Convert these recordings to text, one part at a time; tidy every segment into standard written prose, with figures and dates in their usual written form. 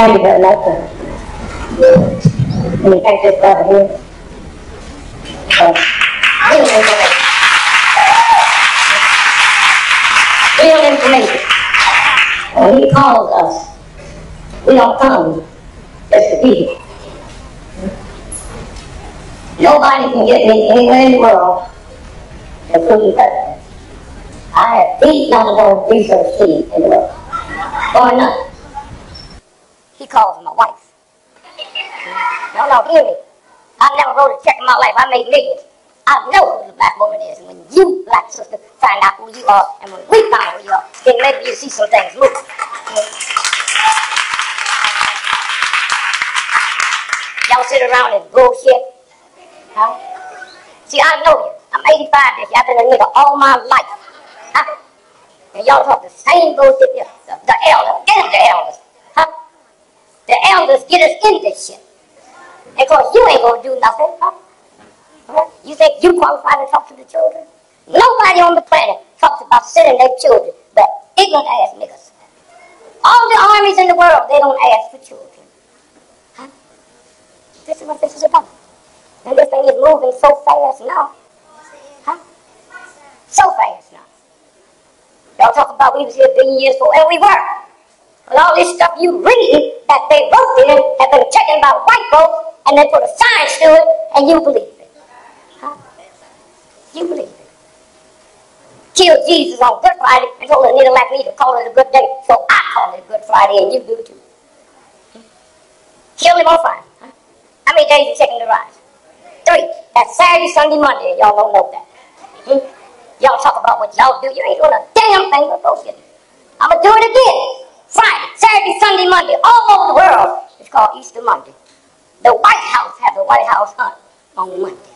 Thank you very much. Let me thank this brother here. Real information. When he calls us, we don't come just to be here. Nobody can get me anywhere in the world, including president. I have the number one research team in the world. Or none. He calls my wife. No, hear me. I never wrote a check in my life. I made millions. I know who the black woman is. And when you, black sister, find out who you are, and when we find out who you are, then maybe you'll see some things move. Y'all sit around and bullshit. Huh? See, I know you. I'm 85 this year. I've been a nigga all my life. Huh? And y'all talk the same bullshit here. The elders. Get them the elders. Huh? The elders get us in this shit. And of course, you ain't gonna do nothing. Huh? Huh? You think you qualified to talk to the children? Nobody on the planet talks about sending their children, but ignorant ass niggas. All the armies in the world, they don't ask for children. Huh? This is what this is about. And this thing is moving so fast now. Huh? So fast now. Y'all talk about we was here a billion years ago, and we were. But all this stuff you read that they wrote in have been taken by white folks, and they put a science to it, and you believe it. Huh? You believe it. Killed Jesus on Good Friday and told Anita like me to call it a good day, so I call it a Good Friday, and you do too. Killed him on Friday. Huh? How many days is it taking to rise? 3. That's Saturday, Sunday, Monday, and y'all don't know that. Y'all talk about what y'all do. You ain't doing a damn thing but bullshit. I'm going to do it again. Friday, Saturday, Sunday, Monday, all over the world. It's called Easter Monday. The White House has a White House hunt on Monday.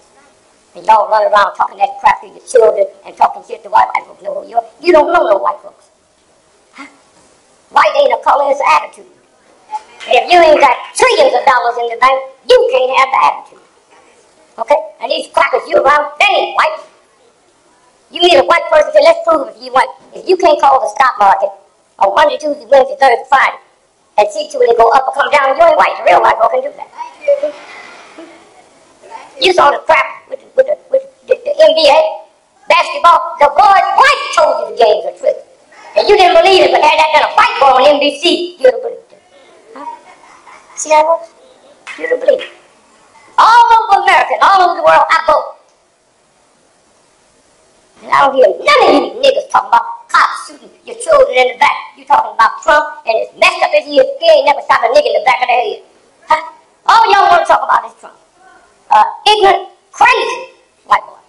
And y'all run around talking that crap to your children and talking shit to white folks know who you are. You don't know no white folks. Huh? White ain't a color, it's an attitude. If you ain't got trillions of dollars in the bank, you can't have the attitude. Okay? And these crackers you around, they ain't white. You need a white person to say, let's prove if you want. If you can't call the stock market on Monday, Tuesday, Wednesday, Thursday, Friday, and see to it they go up or come down, you ain't white. The real white folk can do that. You saw the crap with the NBA, basketball. The boys white told you the games are tricky. And you didn't believe it, but had that done a white boy on NBC, you'd have believed it. Huh? See how it works? You'd have believed it. All over America and all over the world, I vote. And I don't hear none of you niggas talking about cops shooting your children in the back. You talking about Trump and it's messed up as he is. He ain't never shot a nigga in the back of the head. Huh? All y'all want to talk about is Trump. Ignorant, crazy white boy.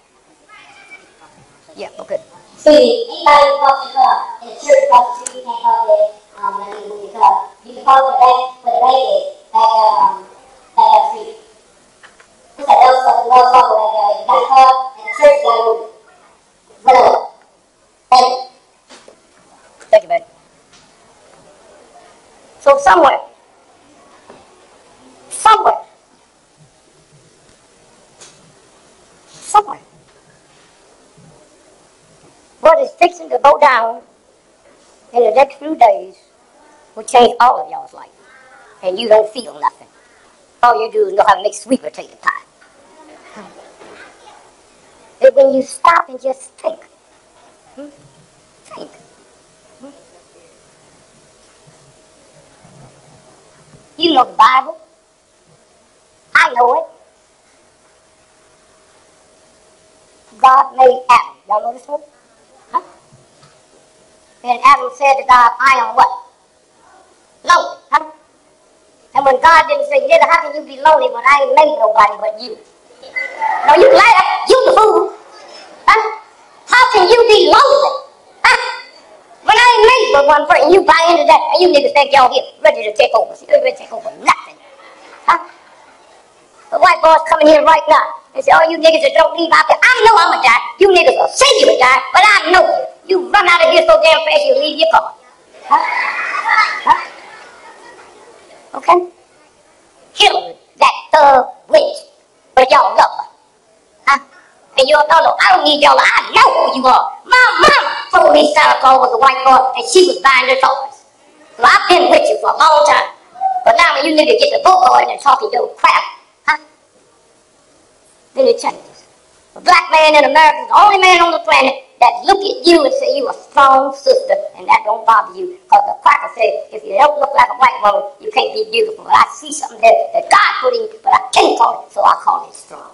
Yeah, okay. See, anybody who calls the club in the church across the street, you can't call it the club. You can call it the bank, where the bank is, back down the street. It's like those stuff, the Wells Fargo right there. You got a club, and the church got to move it. Whatever. Thank you. Thank you, baby. So somewhere, what is fixing to go down in the next few days will change all of y'all's life. And you don't feel nothing. All you do is know how to make sweet potato pie. And when you stop and just think, You know the Bible. I know it. God made Adam. Y'all know this one? Huh? And Adam said to God, I am what? Lonely. Huh? And when God didn't say, nigga, how can you be lonely when I ain't made nobody but you? No, you laugh. You the fool. Huh? How can you be lonely? Huh? When I ain't made but one person, you buy into that, and you niggas think y'all here ready to take over. See, you ready to take over nothing. Huh? The white boys coming here right now and say, all you niggas that don't leave out there, I know I'm going to die. You niggas will say you will die, but I know you. You run out of here so damn fast you leave your car. Huh? Huh? Okay? Hillary, that thug witch, but y'all love her. Huh? And you don't know, I don't need y'all, I know who you are. My mama told me Santa Claus was a white boy and she was buying the toys. So I've been with you for a long time. But niggas get the vote and talking your crap, huh? Then it changes. A black man in America is the only man on the planet that look at you and say you a strong sister, and that don't bother you. Because the cracker said, if you don't look like a white woman, you can't be beautiful. But I see something there that God put in you, but I can't call it, so I call it strong.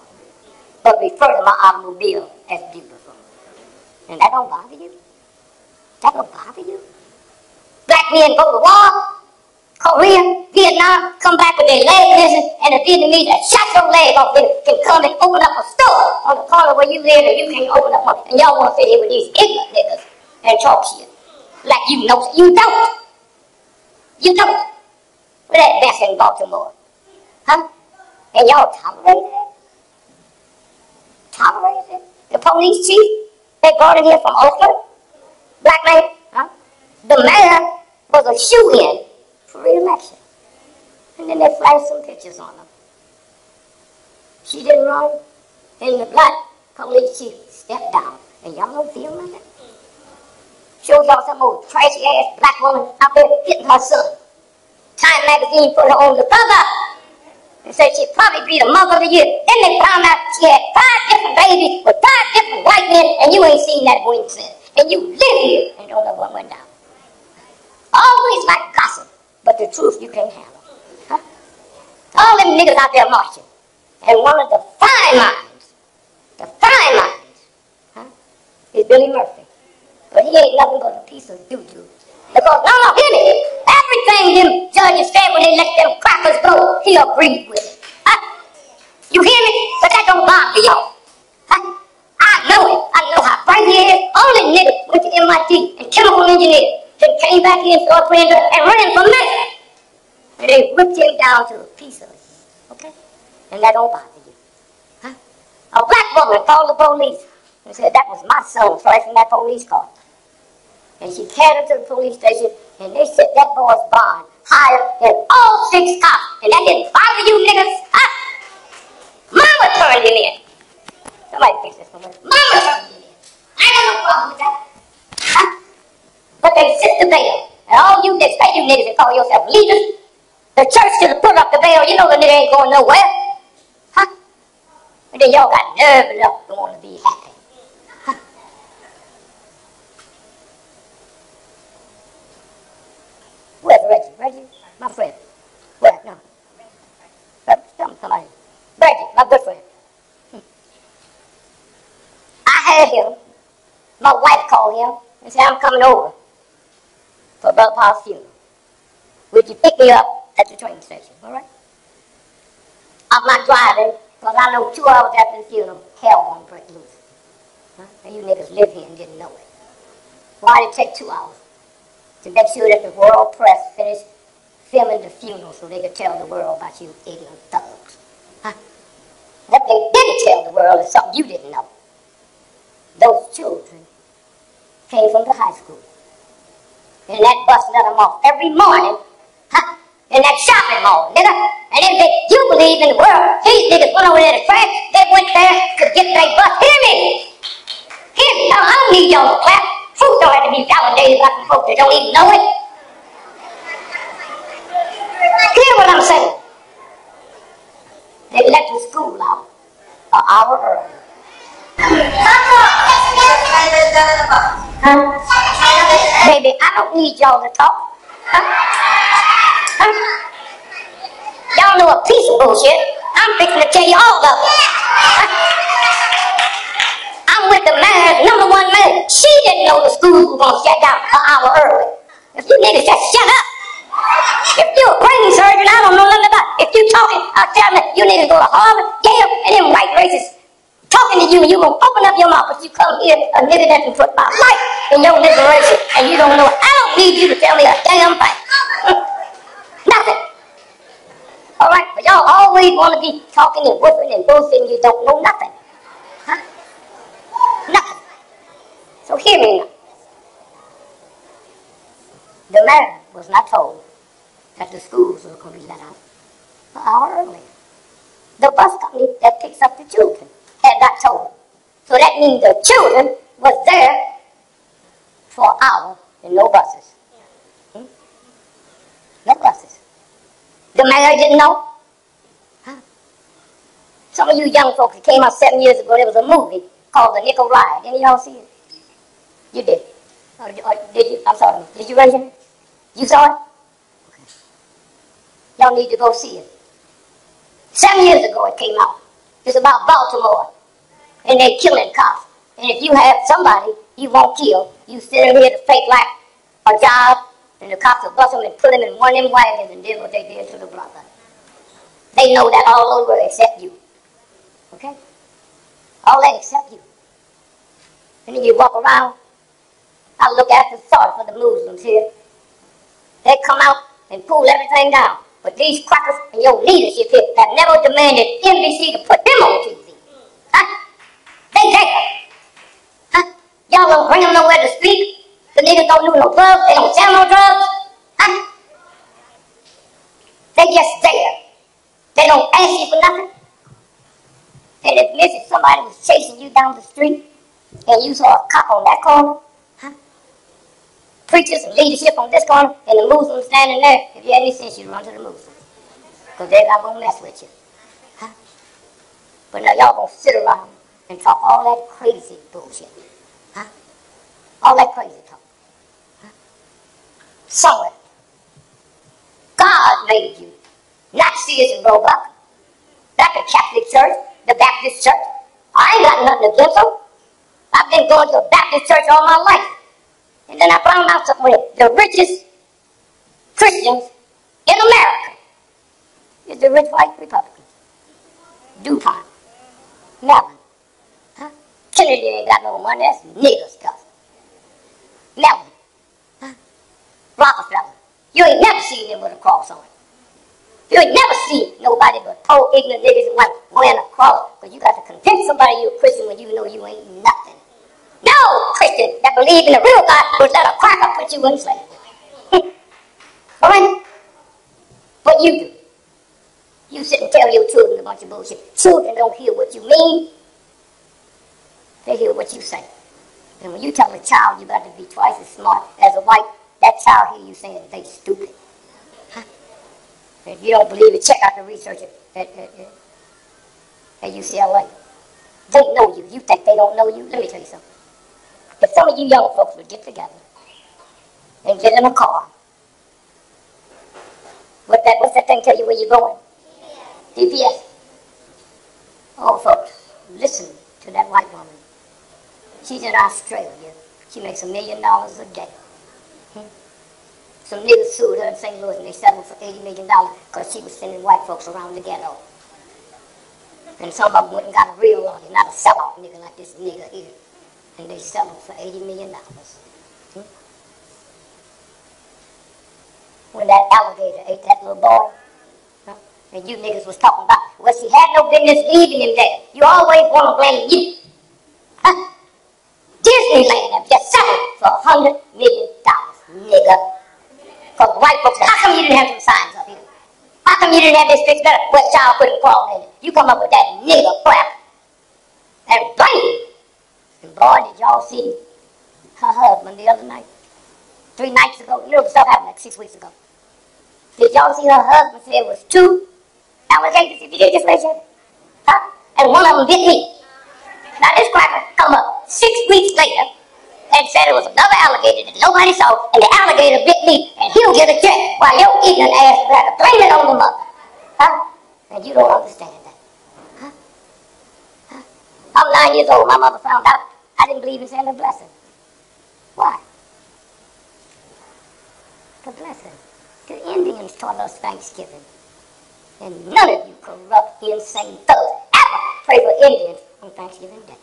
But refer to my automobile as beautiful. And that don't bother you? That don't bother you? Black men go to war, Korea, Vietnam, come back with their leg missing, and the Vietnamese that shot your leg off there can come and open up a store on the corner where you live and you can't open up one. And y'all want to sit here with these ignorant niggas and talk shit. Like you know, you don't. You don't. Where that mess in Baltimore? Huh? And y'all tolerate it? Tolerate it? The police chief, they brought in here from Oakland, black man, huh? The mayor was a shoe-in for re-election. And then they flashed some pictures on them. She didn't run, and the black police chief stepped down. And y'all don't feel like that? Shows y'all some old trashy-ass black woman out there hitting her son. Time magazine put her on the cover and said she'd probably be the mother of the year. Then they found out she had 5 different babies with 5 different white men, and you ain't seen that wing since. And you live here and don't know what went down. Always like gossip, but the truth you can't handle. Huh? All them niggas out there marching. And one of the fine minds, huh, is Billy Murphy. But he ain't nothing but a piece of doo-doo. Because, no, hear me. Everything them judges said when they let them crackers go, he agreed with it. Huh? You hear me? But that don't bother y'all. Huh? I know it. I know how bright he is. Only nigga went to MIT and chemical engineer. Then came back in, started playing and ran for mayor. And they whipped him down to a piece of it. Okay? And that don't bother you. Huh? A black woman called the police and said that was my son flashing that police car. And she carried him to the police station, and they set that boy's bond higher than all 6 cops. And that didn't bother you niggas? Huh? Mama turned him in. Somebody fix this for me. Mama turned him in. I ain't got no problem with that. Huh? But they sit the bail. And all you niggas, you niggas that call yourself leaders, the church should have put up the bail. You know the nigga ain't going nowhere. Huh? And then y'all got nerve enough to want to be happy. Huh? Where's Reggie? Reggie? My friend. Where? No. Somebody. Reggie, my good friend. I had him. My wife called him and said, I'm coming over for Brother Paul's funeral. Would you pick me up at the train station, all right? I'm not driving, because I know 2 hours after the funeral, hell won't break loose. Huh? And you niggas live here and didn't know it. Why did it take 2 hours? To make sure that the world press finished filming the funeral so they could tell the world about you ignorant thugs. Huh? What they didn't tell the world is something you didn't know. Those children came from the high school. And that bus let them off every morning, huh? In that shopping mall, nigga. And if you believe in the world, these niggas went over there to crash, they went there to get their bus. Hear me! Hear me! I don't need y'all to clap. Truth don't have to be validated by some folks that don't even know it. Hear what I'm saying? They let the school out an hour early. Huh? Baby, I don't need y'all to talk. Huh? Huh? Y'all know a piece of bullshit. I'm fixing to tell you all of it. Huh? I'm with the mayor's #1 man. She didn't know the school was going to shut down an hour early. If you niggas just shut up. If you're a brain surgeon, I don't know nothing about it. If you talking, I'll tell me you niggas go to Harvard, Yale, and them white racists talking to you, and you gonna open up your mouth, but you come here, a nigga that can put my life in your liberation, and you don't know it. I don't need you to tell me a damn thing. Nothing. All right, but y'all always want to be talking and whooping and bullshitting. You don't know nothing. Huh? Nothing. So hear me now. The mayor was not told that the schools were going to be let out an hour earlier. The bus company that picks up the children had not told. So that means the children was there for an hour and no buses. No buses. The The mayor didn't know. Huh? Some of you young folks, it came out 7 years ago, there was a movie called The Nickel Ride. Any of y'all see it? You did. Or did you? I'm sorry. Did you raise your hand? You saw it? Okay. Y'all need to go see it. 7 years ago it came out. It's about Baltimore. And they're killing cops. And if you have somebody you won't kill, you sit in here to fake like a job, and the cops will bust them and put them in one of them wagons and did what they did to the brother. They know that all over except you. Okay? All that except you. And then you walk around. I look after sorry for the Muslims here. They come out and pull everything down. But these crackers and your leadership here have never demanded NBC to put them on TV. Huh? They there. Huh? Y'all don't bring them nowhere to speak. The niggas don't do no drugs. They don't sell no drugs. Huh? They just there. They don't ask you for nothing. And if Mrs. somebody was chasing you down the street and you saw a cop on that corner, huh? Preachers and leadership on this corner and the Muslims standing there, if you had any sense, you'd run to the Muslims. Because they're not going to mess with you. Huh? But now y'all going to sit around and talk all that crazy bullshit. Huh? All that crazy talk. Huh? Somewhere. God made you. Not Sears and Roebuck. Not the Catholic Church, the Baptist Church. I ain't got nothing against them. I've been going to a Baptist church all my life. And then I found out something. The richest Christians in America is the rich white Republicans. DuPont. Mellon. Huh? Kennedy ain't got no money. That's nigger stuff. Mellon. Huh? Rockefeller. You ain't never seen them with a cross on. You ain't never seen nobody but poor, ignorant niggas and white wearing a cross. Because you got to convince somebody you're a Christian when you know you ain't nothing. No Christian that believe in the real God would let a cracker put you in slavery. Alright? What you do? You sit and tell your children a bunch of bullshit. Children don't hear what you mean. They hear what you say. And when you tell a child you got to be twice as smart as a white, that child hear you saying they stupid. Huh? If you don't believe it, check out the research at UCLA. They know you. You think they don't know you? Let me tell you something. If some of you young folks would get together and get in a car, what's that thing tell you where you're going? GPS. Oh, folks, listen to that white woman. She's in Australia. She makes $1 million a day. Some niggas sued her in St. Louis and they settled for $80 million because she was sending white folks around the ghetto. And some of them went and got a real lawyer, not a sellout nigga like this nigga here. And they settled for $80 million. When that alligator ate that little boy, and you niggas was talking about, well, she had no business leaving him there. You always want to blame you. Huh? Disneyland have just settled for $100 million, nigga. Because white folks said, how come you didn't have some signs up here? How come you didn't have this fixed better? What child couldn't crawl in it? You come up with that nigga crap. And blame. And boy, did y'all see her husband the other night? 3 nights ago. You know the stuff happened like 6 weeks ago. Did y'all see her husband say it was 2 alligators? If you did, just raise your hand. Huh? And one of them bit me. Now this cracker come up 6 weeks later and said it was another alligator that nobody saw, and the alligator bit me, and he'll get a check while your ignorant ass is to blame it on the mother. Huh? And you don't understand that. Huh? Huh? I'm 9 years old. My mother found out I didn't believe in saying the blessing. Why? The blessing. The Indians taught us Thanksgiving. And none of you corrupt, insane thugs ever pray for Indians on Thanksgiving Day.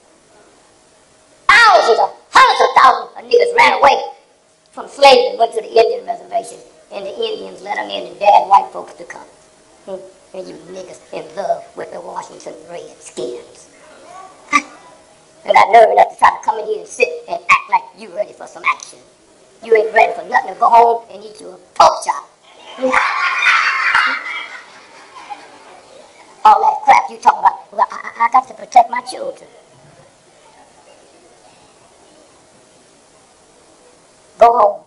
Thousands of hundreds of thousands of niggas ran away from slavery and went to the Indian reservation. And the Indians let them in and dared white folks to come. And you niggas in love with the Washington Redskins. And got nerve enough to try to come in here and sit and act like you ready for some action. You ain't ready for nothing to go home and eat you a pork chop. All that crap you talking about, well, I got to protect my children. Go home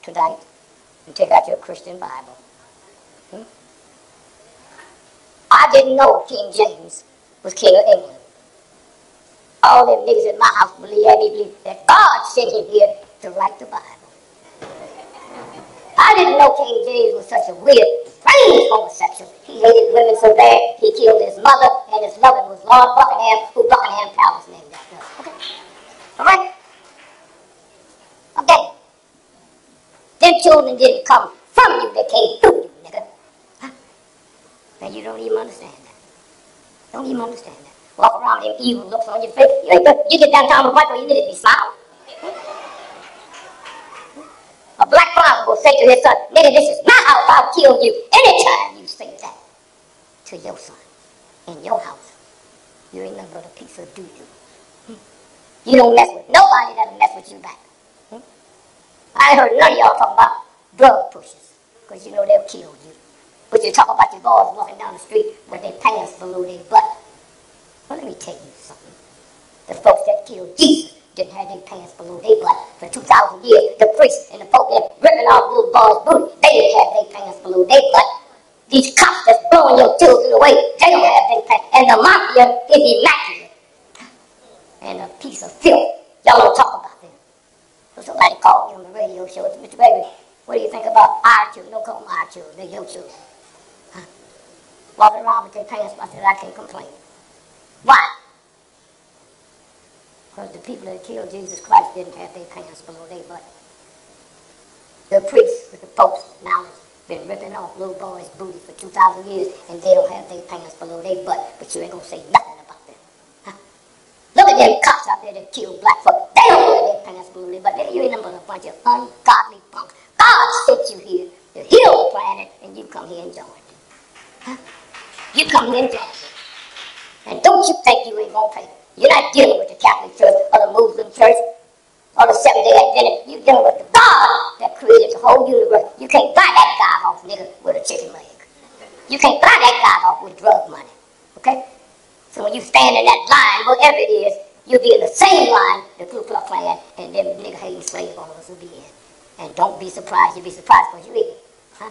tonight and take out your Christian Bible. I didn't know King James was king of England. All them niggas in my house had me believe that God sent him here to write the Bible. I didn't know King James was such a weird, strange homosexual. He hated women so bad, he killed his mother, and his lover was Lord Buckingham, who Buckingham Palace named after. Okay? All right? Okay. Them children didn't come from you, they came through you, nigga. Huh? And you don't even understand that. Don't even understand that. Walk around with them evil looks on your face. You get downtown with white boy, you need to be smiling. A black father will say to his son, nigga, this is my house, I'll kill you. Anytime you say that to your son in your house, you ain't nothing but a piece of doo-doo. You don't mess with nobody that'll mess with you back. I ain't heard none of y'all talk about drug pushers, because you know they'll kill you. But you talk about your boys walking down the street with their pants below their butt. Well, let me tell you something. The folks that killed Jesus didn't have their pants below their butt for 2,000 years. The priests and the folk that ripping off little boys' booty, they didn't have their pants below their butt. These cops that's blowing your children away, they don't have their pants. And the mafia is immaculate. And a piece of filth. Y'all don't talk about them. So somebody called me on the radio show, Mr. Gregory, what do you think about our children? Don't call them our children, they're your children. Huh? Walking around with their pants, I said, I can't complain. Why? Because the people that killed Jesus Christ didn't have their pants below their butt. The priests with the folks now has been ripping off little boys' booty for 2,000 years, and they don't have their pants below their butt, but you ain't gonna say nothing about them. Huh? Look at them cops out there that kill black folk. They don't have their pants below their butt. You ain't nothing but a bunch of ungodly punks. God sent you here to heal the planet, and you come here and join it. Huh? You come here and join it. And don't you think you ain't gonna pay. You're not dealing with the Catholic Church or the Muslim Church or the Seventh-day Adventist. You're dealing with the God that created the whole universe. You can't buy that God off, nigga, with a chicken leg. You can't buy that God off with drug money. Okay? So when you stand in that line, whatever it is, you'll be in the same line the Ku Klux Klan and them nigga-hating slave owners will be in. And don't be surprised. You'll be surprised because you eat it. Huh?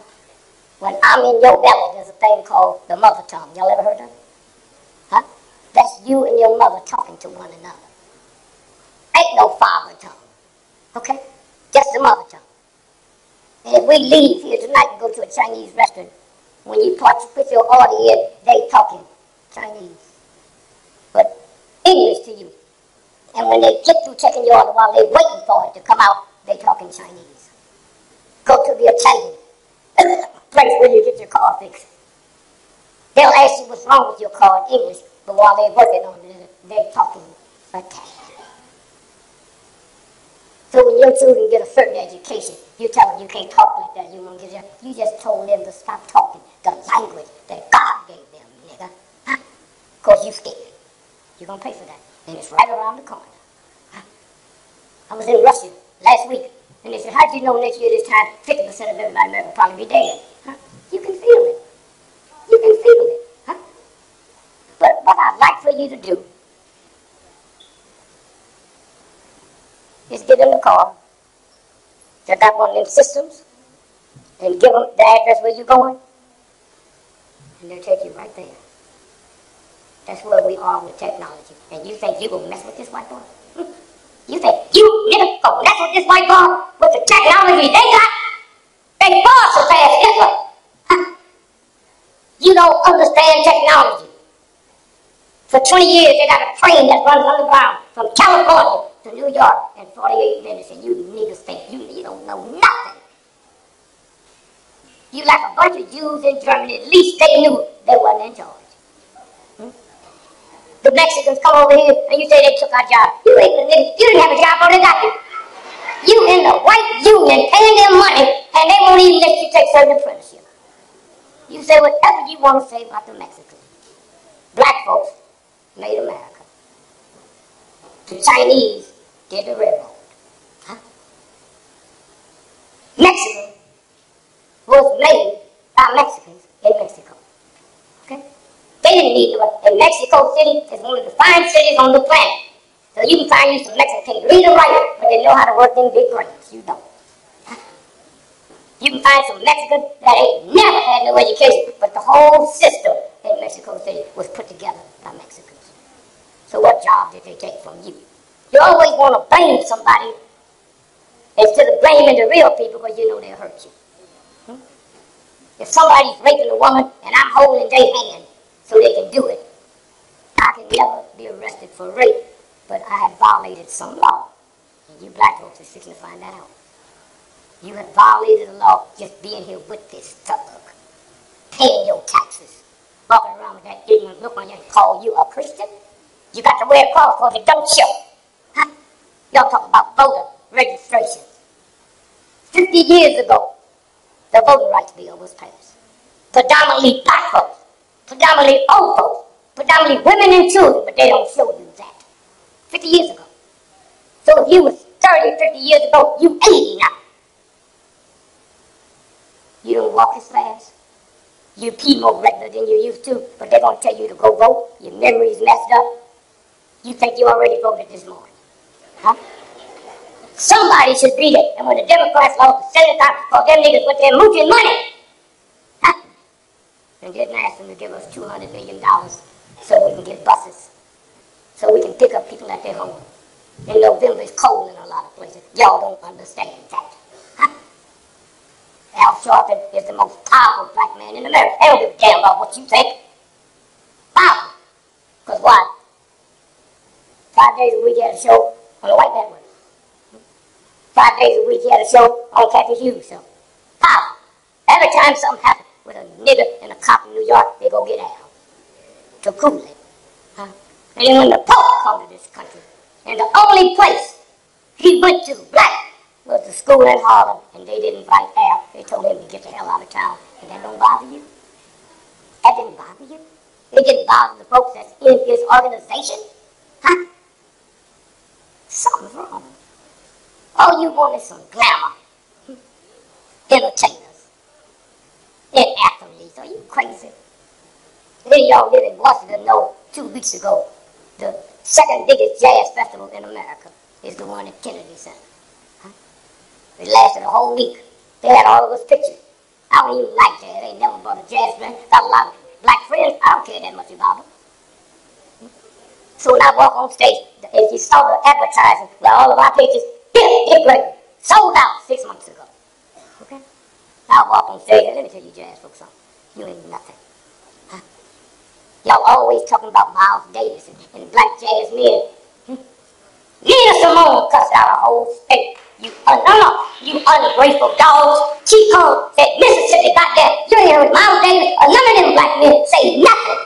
When I'm in your belly, there's a thing called the mother tongue. Y'all ever heard of it? Huh? That's you and your mother talking to one another. Ain't no father tongue. Okay? Just the mother tongue. And if we leave here tonight and go to a Chinese restaurant, when you put your order in, they talking Chinese. But English to you. And when they get through checking your order while they're waiting for it to come out, they talking Chinese. Go to the Italian place where you get your car fixed. They'll ask you what's wrong with your car in English, but while they're working on it, they're talking Italian. So when your children get a certain education, you tell them you can't talk like that. You just told them to stop talking the language that God gave them, nigga. Huh? Because you scared. You're going to pay for that. And it's right around the corner. Huh? I was in Russia last week, and they said, how'd you know next year this time 50% of everybody in America will probably be dead? Huh? You can feel it. You can feel it. Huh? But what I'd like for you to do is get in the car, check out one of them systems, and give them the address where you're going, and they'll take you right there. That's where we are with technology. And you think you're going to mess with this white boy? You think you niggas going to mess with this white boy with the technology they got? They far surpass Hitler. Huh? You don't understand technology. For 20 years, they got a train that runs underground from California to New York in 48 minutes, and you niggas think you don't know nothing. You like a bunch of Jews in Germany, at least they knew they wasn't in charge. The Mexicans come over here, and you say they took our job. You ain't the niggas, you didn't have a job before they got you. You in the white union, paying them money, and they won't even let you take certain apprenticeship. You say whatever you want to say about the Mexicans. Black folks made America. The Chinese did the railroad. Huh? Mexico was made by Mexicans in Mexico. Okay? They didn't need to. And Mexico City is one of the fine cities on the planet. So you can find you some Mexicans read and write, but they know how to work them big brains. You don't. Huh? You can find some Mexicans that ain't never had no education, but the whole system in Mexico City was put together by Mexicans. So what job did they take from you? You always want to blame somebody instead of blaming the real people because you know they'll hurt you. If somebody's raping a woman and I'm holding their hand so they can do it, I can never be arrested for rape, but I have violated some law. And you black folks are fixing to find that out. You have violated the law just being here with this thug, paying your taxes, walking around with that ignorant look on you and call you a Christian. You got to wear a cross because it don't show. Huh? Y'all talk about voter registration. 50 years ago, the voting rights bill was passed. Predominantly black folks, predominantly old folks, predominantly women and children, but they don't show you that. 50 years ago. So if you was 30, 50 years ago, you 80 now. You don't walk as fast. You pee more regular than you used to, but they're going to tell you to go vote. Your memory's messed up. You think you already voted this morning. Huh? Somebody should be there. And when the Democrats lost the Senate time, because them niggas went there mooching money. Huh? And didn't ask them to give us $200 million so we can get buses. So we can pick up people at their home. In November, it's cold in a lot of places. Y'all don't understand that. Huh? Al Sharpton is the most powerful black man in America. I don't give a damn about what you think. Powerful. Because why? 5 days a week he had a show on the White Network. 5 days a week he had a show on Kathy Hughes' show. Powerful. Every time something happens with a nigger and a cop in New York, they go get Al to cool it. Huh? And then when the Pope come to this country, and the only place he went to, black, was the school in Harlem, and they didn't invite Al. They told him to get the hell out of town, and that don't bother you? That didn't bother you? It didn't bother the folks that's in his organization? Huh? Something's wrong. All you want is some glamour. Entertainers. And athletes. Are you crazy? Then y'all live in Washington know 2 weeks ago, the second biggest jazz festival in America is the one at Kennedy Center. Huh? It lasted a whole week. They had all of us pictures. I don't even like jazz. They ain't never bought a jazz friend. Got a lot of black friends. I don't care that much about them. So when I walk on stage, if you saw the advertising with all of our pictures, get Gregory. Sold out 6 months ago. Okay? I walk on stage and let me tell you jazz folks something. You ain't nothing. Huh? Y'all always talking about Miles Davis and black jazz men. Nina Simone cussed out a whole state. You ungrateful dogs. She called that Mississippi goddamn. You ain't heard Miles Davis or none of them black men say nothing.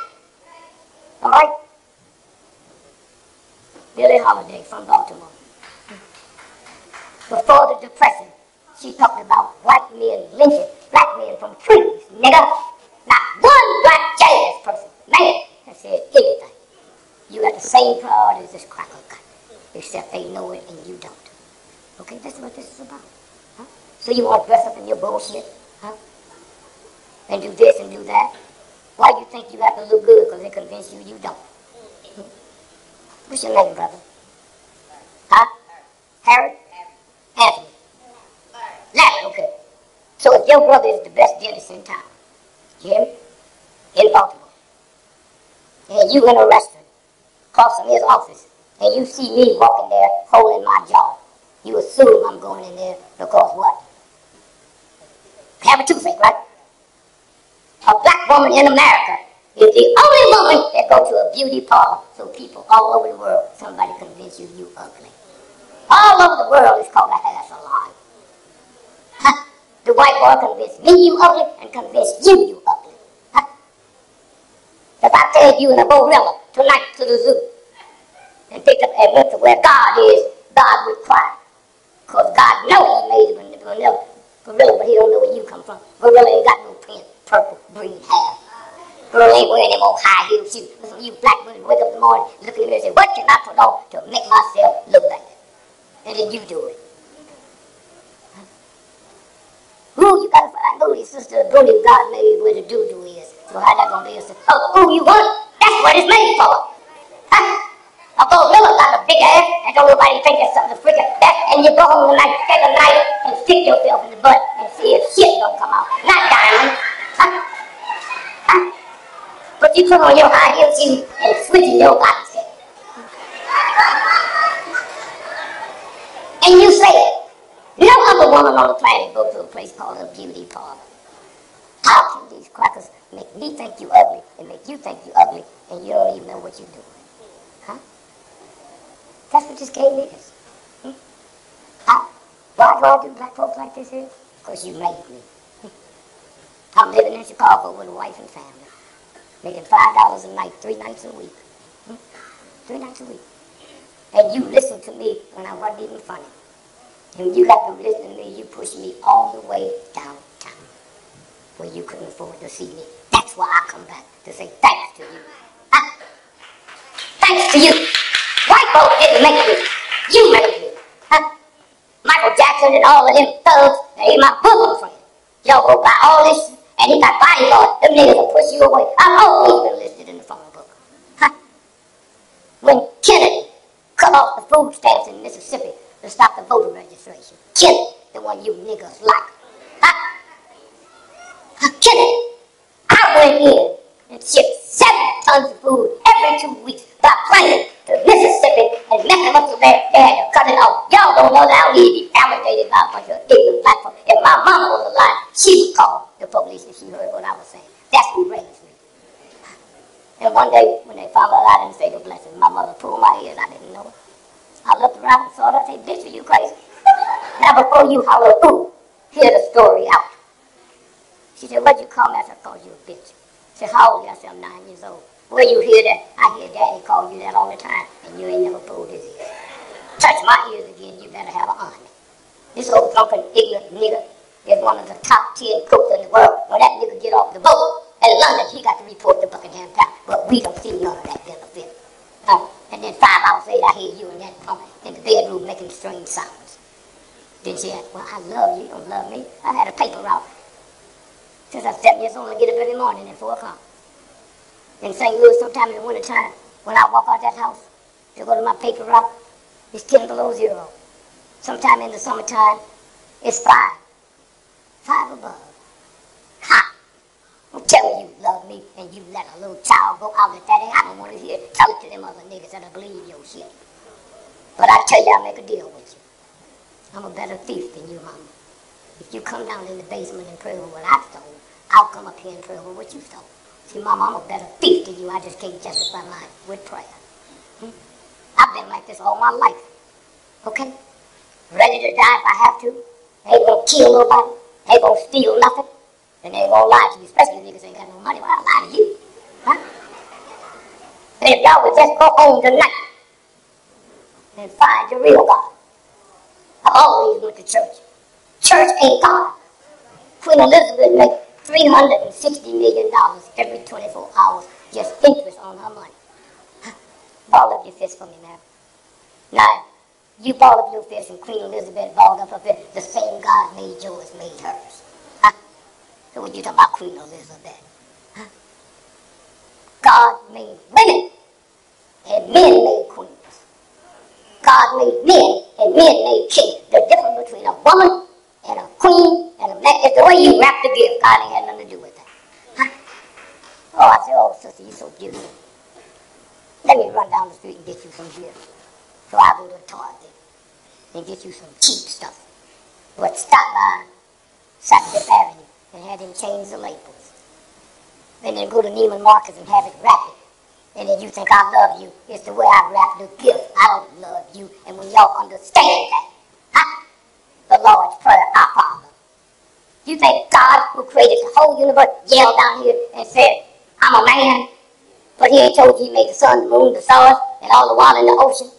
All right? Billie Holiday from Baltimore. Before the Depression, she talked about black men lynching black men from trees, nigga. Not one black jazz person, man, that said anything. You got the same priority as this cracker cut, except they know it and you don't. Okay, that's what this is about. Huh? So you want to dress up in your bullshit, huh? And do this and do that. Why do you think you have to look good? Because they convince you don't. What's your name, brother? Huh? Harry? Anthony. Larry, okay. So if your brother is the best dentist in town, you hear me? In Baltimore, and you in a restaurant, across from his office, and you see me walking there holding my jaw, you assume I'm going in there because what? Have a toothache, right? A black woman in America is the only woman that go to a beauty parlor, so people all over the world, somebody convince you ugly. All over the world it's called a hair salon. Huh? The white boy convinced me you ugly and convinced you ugly. Huh? If I take you in a gorilla tonight to the zoo and picked up and went to where God is, God would cry. Because God knows he made the gorilla, but he don't know where you come from. Gorilla ain't got no pink, purple, green hair. Girl ain't wearing them old high heel shoes. Listen, you black women wake up in the morning, look in the mirror and say, what can I put on to make myself look better? And then you do it. Huh? Who you gotta find? Go to your sister, go to God made where the doo-doo is. So how that gonna be? Oh, who you want? That's what it's made for. Huh? A gorilla got a big ass, and don't nobody think that's something to freak out. And you go home tonight, take a knife, and stick yourself in the butt, and see if shit don't come out. Not diamond. Huh? Huh? But You put on your high heel shoes and switch in your body shape. And you say, no other woman on the planet go to a place called a beauty parlor. How can these crackers make me think you ugly and make you think you ugly and you don't even know what you're doing? Huh? That's what this game is. Why do I do black folks like this here? Because you made me. I'm living in Chicago with a wife and family, making $5 a night, 3 nights a week. 3 nights a week. And you listen to me when I wasn't even funny. And when you got to listen to me, you pushed me all the way downtown where you couldn't afford to see me. That's why I come back to say thanks to you. Thanks to you. White folks didn't make me. You made me. Michael Jackson and all of them thugs, they my bosom friend. Y'all go buy all this, and he got bodyguards. Them niggas will push you away. I've always been listed in the phone book. When Kennedy cut off the food stamps in Mississippi to stop the voter registration. Kennedy, the one you niggas like. Kennedy, I went in and shipped 7 tons of food every 2 weeks by plane to Mississippi and met them up to there. They had to cut it off. Y'all don't know that. We need to be validated by a bunch of ignorant black folks. If my mama was alive, she would call the police if she heard what I was saying. That's who raised me. And one day, when they found out I didn't say the blessing, my mother pulled my ears. I didn't know it. I looked around and saw her. I said, bitch, are you crazy? Now before you holler, ooh, hear the story out. She said, what'd you call me? I said, I called you a bitch. She said, how old are you? I said, I'm 9 years old. Where you hear that? I hear Daddy call you that all the time, and you ain't never pulled his ears. Touch my ears again, you better have an army. This old drunken, ignorant nigga is one of the top 10 crooks in the world. When that nigga get off the boat in London, he got to report to Buckingham Palace. But we don't see none of that benefit. And then 5 hours later, I hear you and that punk in the bedroom making strange sounds. Then she said, well, I love you. You don't love me. I had a paper route. Since I was 7 years old, I get up every morning at 4 o'clock. In St. Louis, sometime in the wintertime, when I walk out that house to go to my paper route, it's 10 below 0. Sometime in the summertime, it's 5. 5 above. Ha! I'm telling you love me, and you let a little child go out at that age. I don't want to hear it. Tell it to them other niggas that'll believe your shit. But I tell you, I make a deal with you. I'm a better thief than you, mama. If you come down in the basement and pray over what I stole, I'll come up here and pray over what you stole. See, mama, I'm a better thief than you. I just can't justify mine with prayer. I've been like this all my life. Okay? Ready to die if I have to. Ain't gonna kill nobody. Ain't gonna steal nothing. And they ain't gonna lie to you, especially if niggas ain't got no money. Why lie to you? And if y'all would just go home tonight and find your real God. I always went to church. Church ain't God. Queen Elizabeth made $360 million every 24 hours, just interest on her money. Ball up your fist for me, man. Now, you ball up your fist and Queen Elizabeth balled up her fist. The same God made yours, made hers. So what you talking about Queen Elizabeth? God made women, and men made queens. God made men, and men made kings. The difference between a woman and a queen and a man is the way you wrap the gift. God ain't had nothing to do with that. Oh, I said, oh, sister, you're so beautiful. Let me run down the street and get you some gifts. So I go to the Target and get you some cheap stuff. But stop by Saturday Avenue and have them change the labels. And then go to Neiman Marcus and have it wrapped. And then you think I love you. It's the way I wrap the gift. I don't love you. And when y'all understand that, the Lord's Prayer, our Father. You think God, who created the whole universe, yelled down here and said, I'm a man, but he ain't told you he made the sun, the moon, the stars, and all the water in the ocean?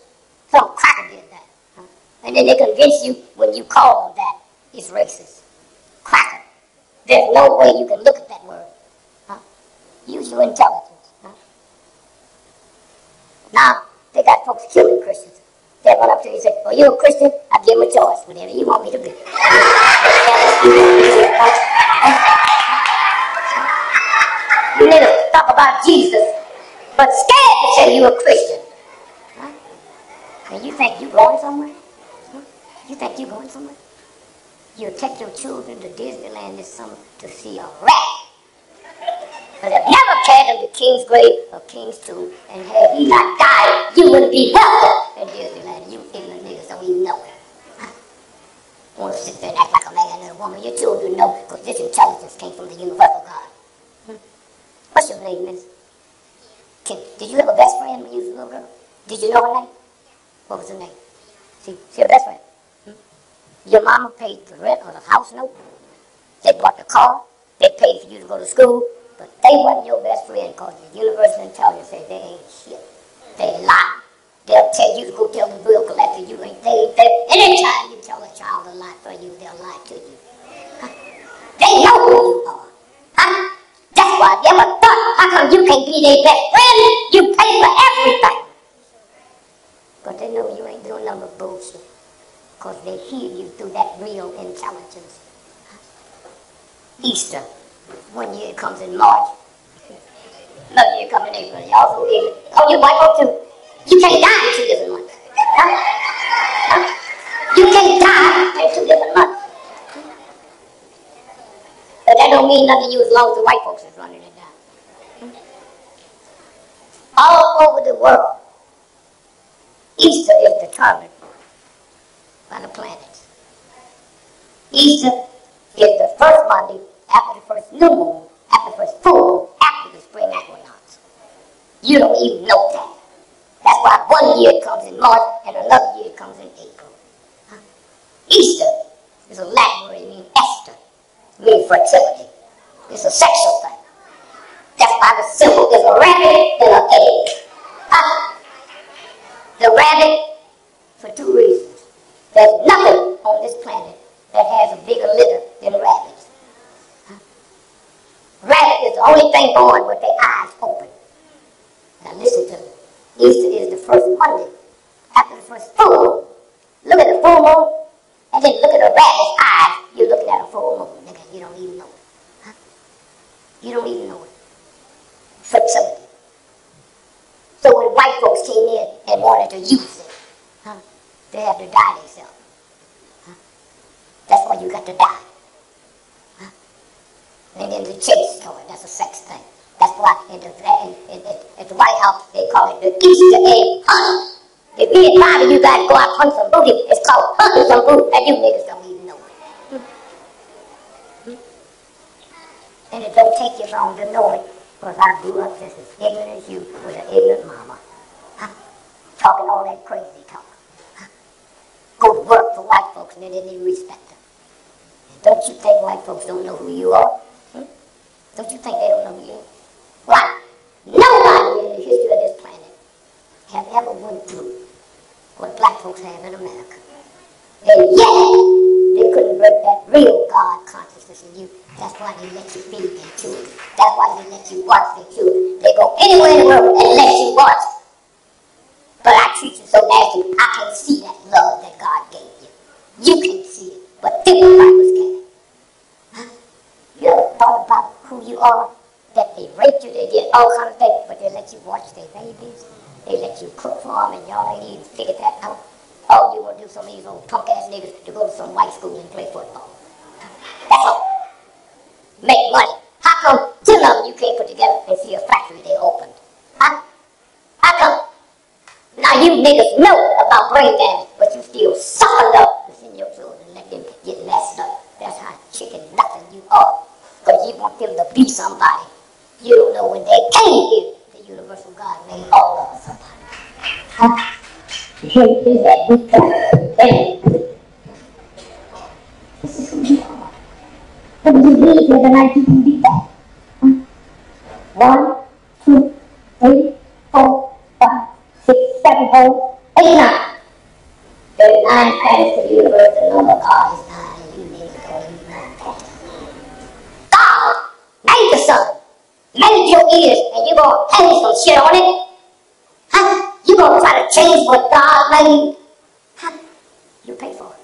Some cracker did that. And then they convince you when you call that it's racist. Cracker. There's no way you can look at that word. Use your intelligence. Now, they got folks killing Christians. They run up to you and say, oh, you're a Christian? I give them a choice, whatever you want me to be. You need to talk about Jesus, but scared to say you're a Christian. And you think you're going somewhere? You think you're going somewhere? You'll take your children to Disneyland this summer to see a rat. But they've never carried them to King king's grave or king's tomb. And had he not died, you wouldn't be welcome at Disneyland. You ignorant niggas don't even know it. You want to sit there and act like a man and a woman. Your children know, because this intelligence came from the universal God. What's your name, miss? Did you have a best friend when you was a little girl? Did you know her name? What was her name? She her best friend. Your mama paid the rent or the house note. They bought the car. They paid for you to go to school. But they wasn't your best friend because the universal intelligence said they ain't shit. They lie. They'll tell you to go tell the bill collector you ain't paid. Anytime you tell a child a lie for you, they'll lie to you. They know who you are. That's why they ever thought, how come you can't be their best friend? You pay for everything. But they know you ain't doing none of bullshit. Because they hear you through that real intelligence. Easter, 1 year it comes in March. Another year comes in April. Y'all so ignorant. Oh, you white folk too. You can't die in 2 different months. You can't die in 2 different months. But that don't mean nothing to you as long as the white folks is running it down. All over the world, Easter is determined by the planets. Easter is the first Monday after the first new moon, after the first full moon, after the spring equinox. You don't even know that. That's why 1 year comes in March and another year comes in April. Easter is a Latin word, it means Esther, means fertility. It's a sexual thing. That's why the symbol is a rabbit and an egg. The rabbit, for 2 reasons. There's nothing on this planet that has a bigger litter than rabbits. Rabbit is the only thing born with their eyes open. Now listen to me. Easter is the first Monday after the first full moon. Look at the full moon, and then look at a rabbit's eyes. You're looking at a full moon, nigga. You don't even know it. You don't even know it. Fertility. So when white folks came in and wanted to use it, they had to die themselves. That's why you got to die. And then the chase toy, that's a sex thing. That's why at the White House they call it the Easter egg hunt. If me and five of you guys go out hunt some booty, it's called hunting some booty, and you niggas don't even know it. And it don't take you long to know it, because I grew up just as ignorant as you with an ignorant mama. Talking all that crazy talk. Go to work for white folks and they didn't even respect them. And don't you think white folks don't know who you are? Don't you think they don't know who you are? Why? Nobody in the history of this planet have ever went through what black folks have in America. And yet, they couldn't break that real God consciousness in you. That's why they let you feed their children. That's why they let you watch their children. They go anywhere in the world and let you watch. But I treat you so nasty, I can't see that love that God gave you. You can't see it, but think about what's can. You ever thought about who you are? That they raped you, they did all kinds of things, but they let you watch their babies. They let you cook for them, and y'all ain't even figured that out. All you want to do, some of these old punk-ass niggas, to go to some white school and play football. That's all. Make money. How come 10 of them you can't put together and see a factory they opened? How come? Now you niggas know about brain damage, but you still sucker up to send your children and let them get messed up. That's how chicken nothing you are. Because you want them to be somebody. You don't know when they came here, the universal God made all of us somebody. Here is that big thing. This is who you are. What do you need here tonight you can be that? 1, 2, 3, 4, 5, 6, 7, 8, 9. 39 planets to the universe, the number of God is 9, and you niggas don't even know that. God made the sun, made your ears, and you gonna hang some shit on it? You gonna try to change what God made? You pay for it.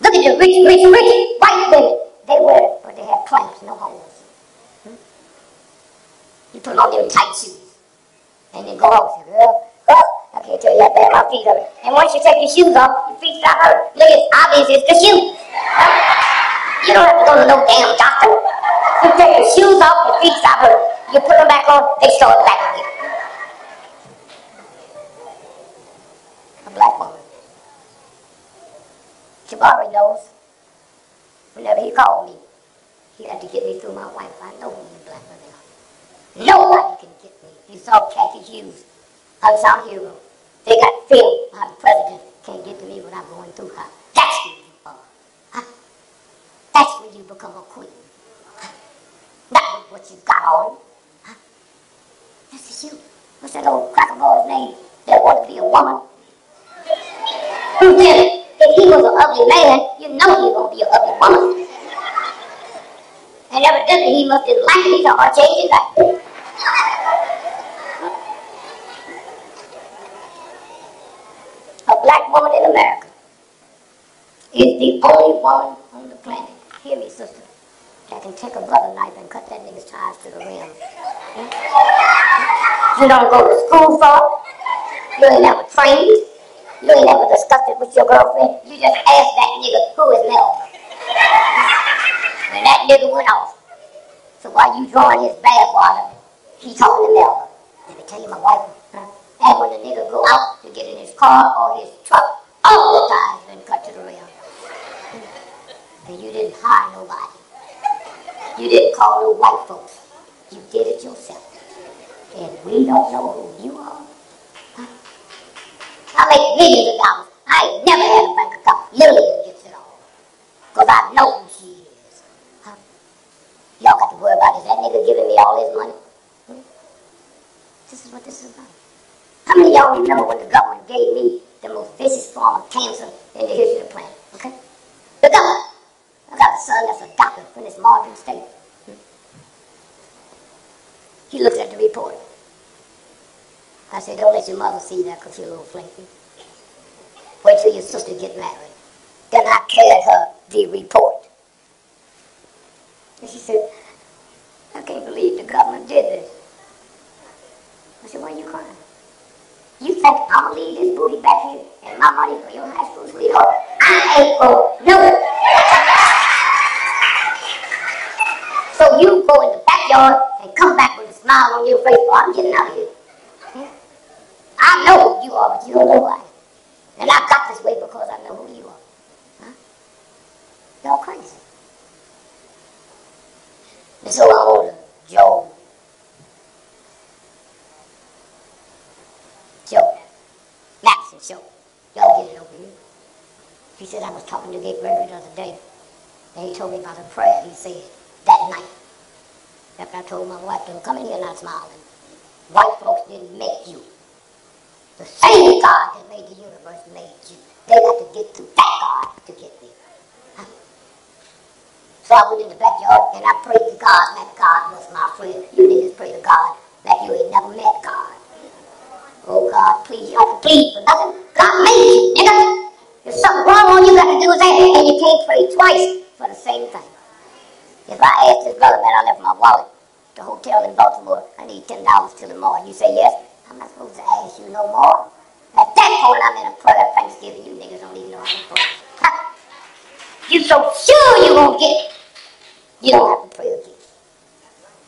Look at the rich white women. They wear it, but they have clamps, no holes. You put on them tight shoes, and then go off. Girl, I can't tell you how bad my feet hurt. And once you take your shoes off, your feet stop hurt. Look, it's obvious it's the shoes. You don't have to go to no damn doctor. You take your shoes off, your feet stop hurting. You put them back on, they start back again. A black woman. Jabari knows. Whenever he called me, he had to get me through my wife. I know who you black women are. Nobody can get me. You saw Kathy Hughes, Unsung Hero. They got film. How the president can't get to me without going through her. That's who you are. Huh? That's when you become a queen. Huh? Not with what you got on. Huh? This is you. What's that old cracker boy's name that wanted to be a woman? Who did it? If he was an ugly man, you know he was going to be an ugly woman. And evidently he must have liked it. He's a hard change his life. A black woman in America is the only woman on the planet, hear me sister, that can take a butter knife and cut that nigga's ties to the rim. You don't go to school for it. You ain't never trained. You ain't never discussed it with your girlfriend. You just asked that nigga, who is Mel? And that nigga went off. So while you drawing his bath water, he talking to Melba. Let me tell you, my wife, and when the nigga go out to get in his car or his truck, all the tires been cut to the rim. And you didn't hire nobody. You didn't call no white folks. You did it yourself. And we don't know who you are. I make millions of dollars. I ain't never had a bank account. Lillian gets it all. Because I know who she is. Huh? Y'all got to worry about is that nigga giving me all his money? This is what this is about. How many of y'all remember when the government gave me the most vicious form of cancer in the history of the planet? Okay? The government. I got a son that's a doctor from this Morgan State. He looks at the report. I said, don't let your mother see that because she's a little flaky. Wait till your sister get married. Then I carried her the report. And she said, I can't believe the government did this. I said, why are you crying? You think I'm going to leave this booty back here and my money for your high school sweetheart? I ain't going to do it. So you go in the backyard and come back with a smile on your face. Oh, I'm getting out of here. I know who you are, but you don't know who I am. And I got this way because I know who you are. Huh? Y'all crazy. And so I ordered Joe. Madison show. Y'all get it over here. He said I was talking to Gregory the other day. And he told me about a prayer he said that night. After I told my wife, don't come in here not smiling. White folks didn't make you. The same God that made the universe made you. They got to get to that God to get there. Huh? So I went in the backyard and I prayed to God that God was my friend. You niggas pray to God that you ain't never met God. Oh God, please, you don't have to plead for nothing. God made you, nigga. If something wrong, all you got to do is ask, and you can't pray twice for the same thing. If I asked this brother, man, I left my wallet at the hotel in Baltimore, I need $10 till tomorrow. You say yes? I'm not supposed to ask you no more. At that point, I'm in a prayer of Thanksgiving. You niggas don't even know how to pray. Huh? You so sure you won't get it. You don't have to pray again.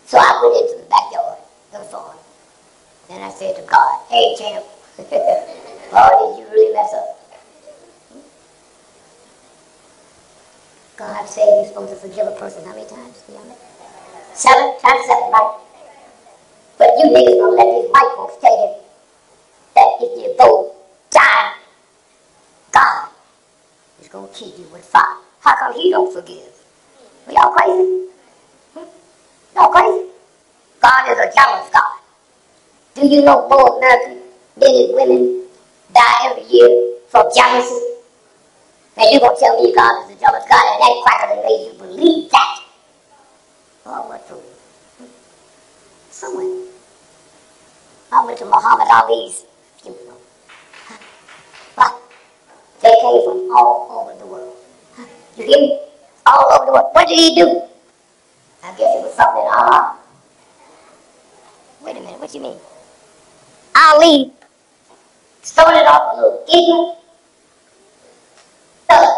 So I went into the backyard of the farm. And I said to God, hey, champ, Lord, did you really mess up? God said you're supposed to forgive a person how many times? 7 times 7, right? But you niggas gonna let these white folks tell you that if you go die, God is gonna keep you with fire. How come he don't forgive? Are y'all crazy? Y'all crazy? God is a jealous God. Do you know more American men and women die every year from jealousy? And you gonna tell me God is a jealous God and that cracker that made you believe that? Oh, what fool? Someone. I went to Muhammad Ali's funeral. But they came from all over the world. You hear me? All over the world. What did he do? I guess it was something in Allah. Wait a minute, what you mean? Ali started off a little ignorant thug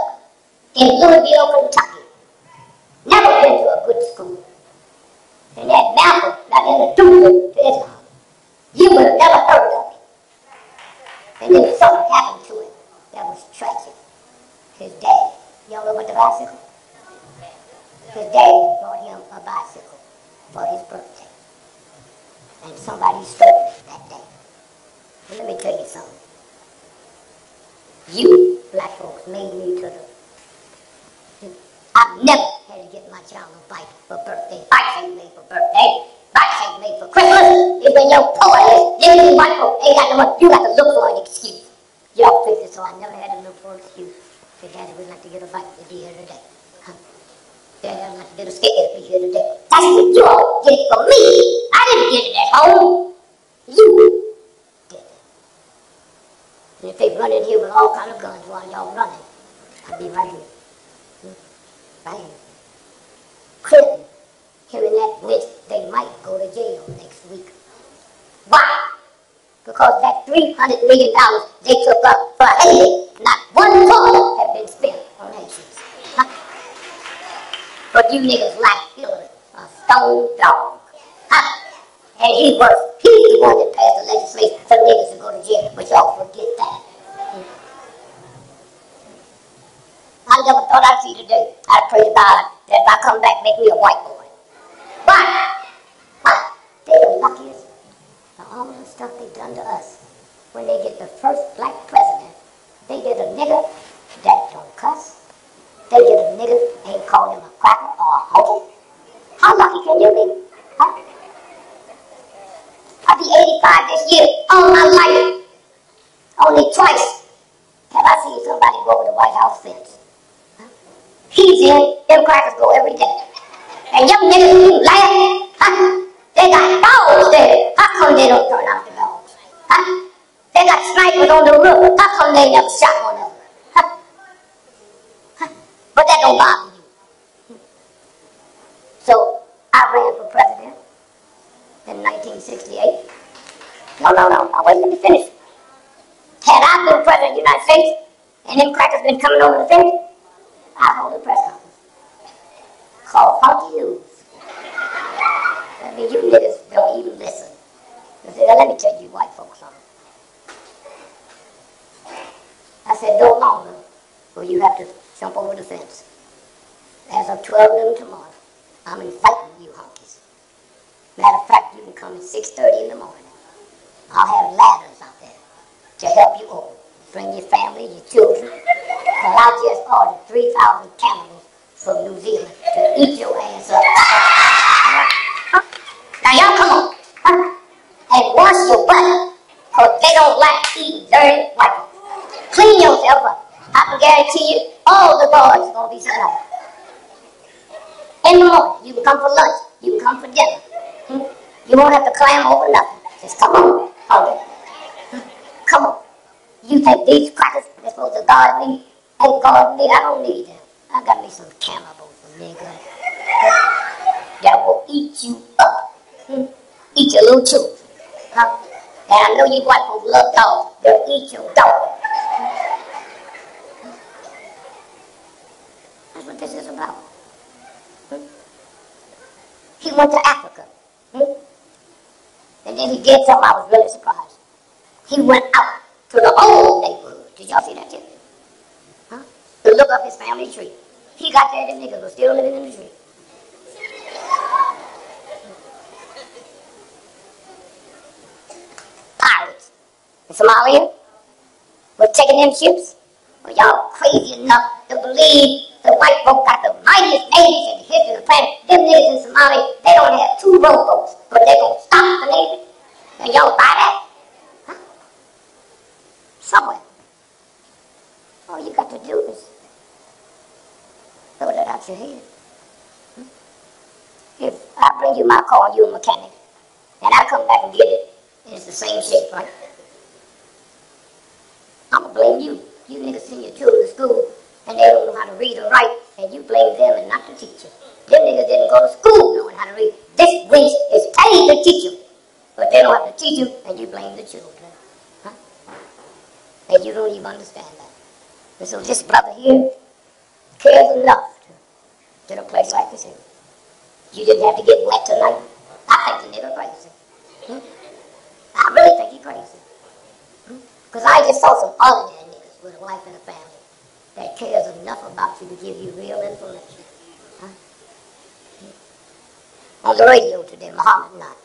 in Louisville, Kentucky. Never been to a good school. bicycle? His daddy bought him a bicycle for his birthday. And somebody stole it that day. But let me tell you something. You black folks made me to the... I've never had to get my child a bike for birthday. Bikes ain't made for birthday. Bikes ain't made for Christmas. It's when your poor is. Then you white folks ain't got no money. You got to look for an excuse. Y'all fix it, so I never had to look for an excuse. Your daddy would like to get a bike to be here today. Huh? Daddy would like to get a skate to be here today. That's what you all did for me. I didn't get it at home. You did it. And if they run in here with all kind of guns while y'all running, I'll be right here. Right here. Clinton, hearing that which they might go to jail next week. Why? Because that $300 million they took up for Haiti, not one dollar had been spent on Haitians. Huh? But you niggas like Hillary, a stone dog. Huh? And he's the one that passed the legislation for niggas to go to jail, but y'all forget that. I never thought I'd see today. I pray to God that if I come back, make me a white boy. Why? Why? They're the luckiest for all the stuff they've done to us. When they get the first black president, they get a nigger that don't cuss. They get a nigger ain't call him a cracker or a hoe. How lucky can you be? Huh? I'll be 85 this year, all my life. Only twice have I seen somebody go over the White House fence. Huh? He's in, them crackers go every day. And young niggas, you laugh, huh? They got dogs there. How come they don't turn out the dogs? Huh? They got snipers on the roof. How come they never shot one of them? Huh? Huh? But that don't bother you. So I ran for president in 1968. No, wait, let me finish. Had I been president of the United States and them crackers been coming over the fence, I'd hold a press conference called Funky News. I mean, you niggas don't even listen. Let me tell you white folks something. I said, no longer will you have to jump over the fence. As of 12 noon tomorrow, I'm inviting you honkies. Matter of fact, you can come at 6:30 in the morning. I'll have ladders out there to help you over. Bring your family, your children. Because I just ordered 3,000 cannibals from New Zealand to eat your ass up. Now y'all come on. And wash your butt. Because they don't like eating dirty white people. Clean yourself up. I can guarantee you all the boys are going to be sitting up. In the morning, you can come for lunch. You can come for dinner. You won't have to climb over nothing. Just come on. Come on. You think these crackers are supposed to guard me? Ain't guard me. I don't need them. I got me some cannibals, nigga. That will eat you up. Eat your little children. Huh? And I know you white folks love dogs. They'll eat your dog. That's what this is about. He went to Africa. And then he did something I was really surprised. He went out to the old neighborhood. Did y'all see that too? Huh? To look up his family tree. He got there, them niggas were still living in the tree. Pirates in Somalia were taking them ships. Well, y'all crazy enough to believe the white folk got the mightiest navies in the history of the planet. Them niggas in Somalia, they don't have 2 rowboats, but they gonna stop the navy. And y'all buy that? Huh? Somewhere. All you got to do is throw that out your head. If I bring you my car, you a mechanic, and I come back and get it, and it's the same shape, right? I'm gonna blame you. You niggas send your children to school, and they don't know how to read or write, and you blame them and not the teacher. Them niggas didn't go to school knowing how to read. This wench is paid to teach you, but they don't have to teach you, and you blame the children. Huh? And you don't even understand that. And so this brother here cares enough to a place like this here. You didn't have to get wet tonight. I think the nigga crazy. I really think he crazy. Because I just saw some ordinary niggas with a wife and a family that cares enough about you to give you real information. Huh? On the radio today, Muhammad Nat,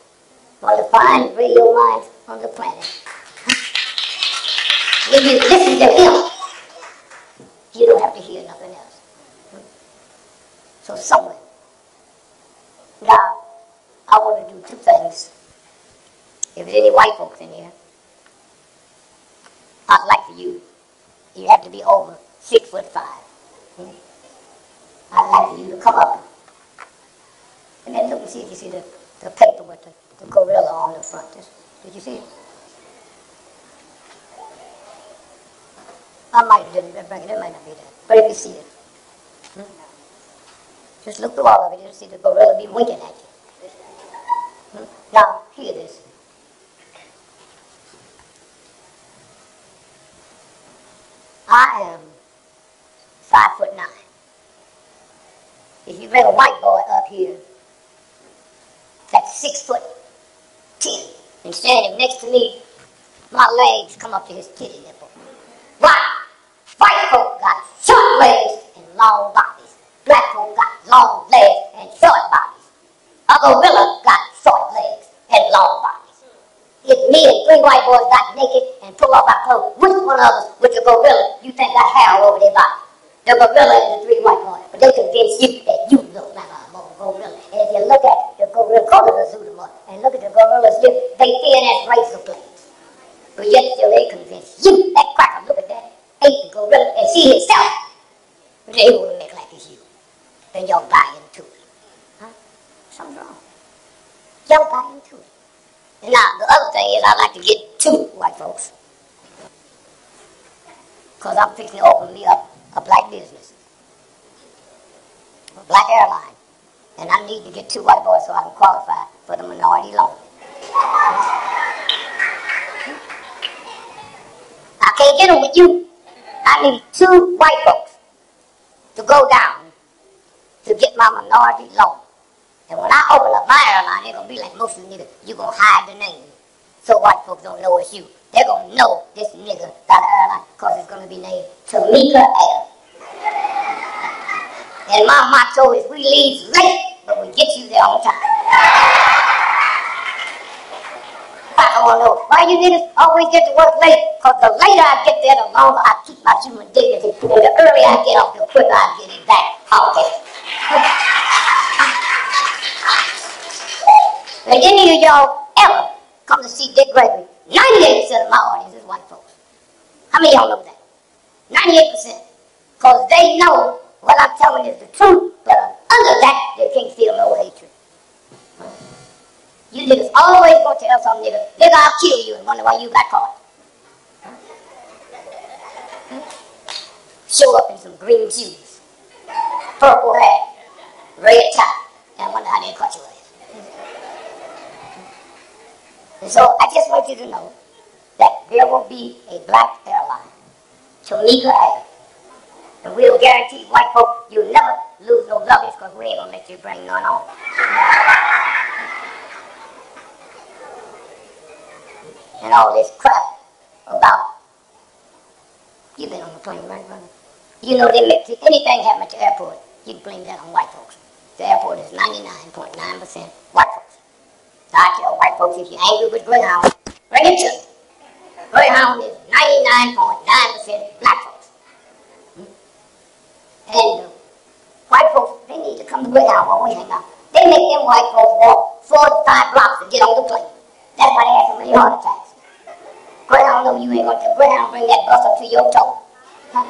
one of the fine radio minds on the planet. When you listen to him, you don't have to hear nothing else. So somewhere, now, I want to do two things. If there's any white folks in here, I'd like for you, you have to be over 6'5". I'd like for you to come up and then look and see if you see the paper with the gorilla on the front. Did you see it? I might have didn't bring it, it might not be there. But if you see it, just look through all of it, you'll see the gorilla be winking at you. Now, hear this. I am 5'9". If you bring a white boy up here, that's 6'10", and standing next to me, my legs come up to his titty nipple. Why? White folk got short legs and long bodies. Black folk got long legs and short bodies. A gorilla got short legs and long bodies. If me and three white boys got naked and pulled off our clothes, which one of us with the gorilla you think got hair over their body? The gorilla and the three white boys. But they convince you that you look like a gorilla. And if you look at the gorilla, go to the zoo tomorrow and look at the gorilla's lips, they thin as razor blades. But yet still they convince you, that cracker, look at that, ain't the gorilla, and see himself. But they won't make like it's you. Then y'all buy into it. Huh? Something's wrong. Y'all buy into it. And now, the other thing is I like to get two white folks. Because I'm fixing to open me up a black business. A black airline. And I need to get two white boys so I can qualify for the minority loan. I can't get them with you. I need two white folks to go down to get my minority loan. And when I open up my airline, they're going to be like most of you niggas. You're going to hide the name so white folks don't know it's you. They're going to know this nigga got an airline because it's going to be named Tamika Air. And my motto is we leave late, but we get you there on time. I don't know why you niggas always get to work late, because the later I get there, the longer I keep my human dignity. And the earlier I get off, the quicker I get it back. Okay. And any of y'all ever come to see Dick Gregory, 98% of my audience is white folks. How many of y'all know that? 98%. Because they know what I'm telling is the truth, but under that, they can't feel no hatred. You niggas always gonna tell some nigga, I'll kill you, and wonder why you got caught. Show up in some green shoes, purple hair, red tie, and wonder how they caught you with. And so I just want you to know that there will be a black airline, Tamika Air. And we'll guarantee white folk you'll never lose no luggage because we ain't gonna let you bring none on. And all this crap about, you've been on the plane, right, brother? You know, they make anything happen at the airport, you can blame that on white folks. The airport is 99.9% white folks. So I tell white folks, if you're angry with Greyhound, bring it to me. Greyhound is 99.9% black folks. And white folks, they need to come to Greyhound while we hang out. They make them white folks walk 4 to 5 blocks to get on the plane. That's why they have so many heart attacks. Greyhound know you ain't going to Greyhound bring that bus up to your toe. Huh?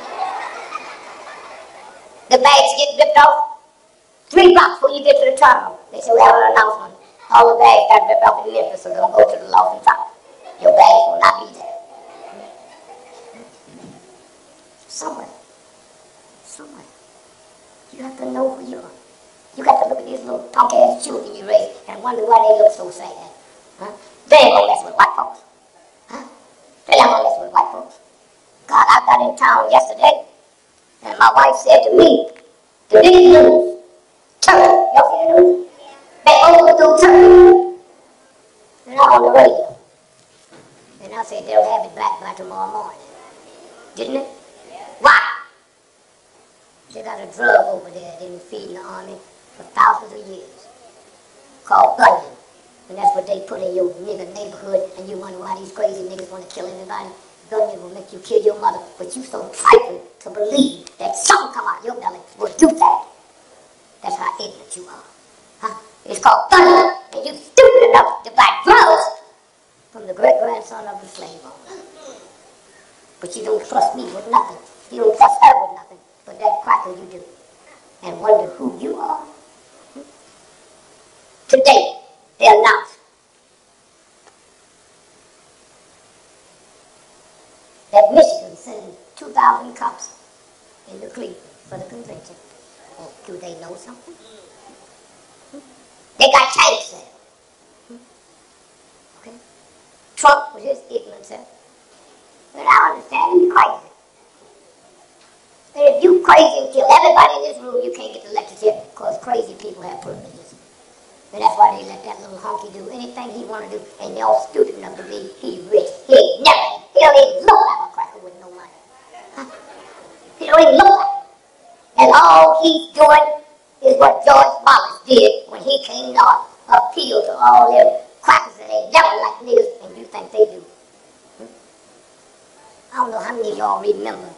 The bags get ripped off 3 blocks before you get to the terminal. They say we have an announcement. All the bags got ripped off in Memphis, so don't go to the lost and found. Your bags will not be there. Somewhere. You have to know who you are. You got to look at these little punk-ass children you raise and wonder why they look so sad. Huh? They ain't gonna mess with white folks. Huh? They ain't gonna mess with white folks. God, I got in town yesterday, and my wife said to me, the big news, turkey, y'all see the news? They overthrew turkey. And I'm on the radio. And I said they'll have it back by tomorrow morning. Didn't it? Why? They got a drug over there they've been feeding the army for thousands of years called onion. And that's what they put in your nigger neighborhood, and you wonder why these crazy niggas want to kill everybody. Gunman will make you kill your mother, but you so trifling to believe that something come out your belly will do that. That's how ignorant you are. Huh? It's called thunder, and you stupid enough to buy drugs from the great-grandson of the slave owner. But you don't trust me with nothing. You don't trust her with nothing. But that cracker you do. And wonder who you are. Today, they announced that Michigan sent 2,000 cops into Cleveland for the convention. Oh, do they know something? They got tanks there. Okay? Trump, with his ignorance there. But I understand he's crazy. And if you crazy and kill everybody in this room, you can't get elected here because crazy people have privileges. And that's why they let that little honky do anything he want to do. And they're all stupid enough to believe he's rich. He ain't never, he don't even look like a cracker with no money. Huh? He don't even look like it. And all he's doing is what George Wallace did when he came to appeal to all them crackers that they never like niggas, and you think they do. I don't know how many of y'all remember,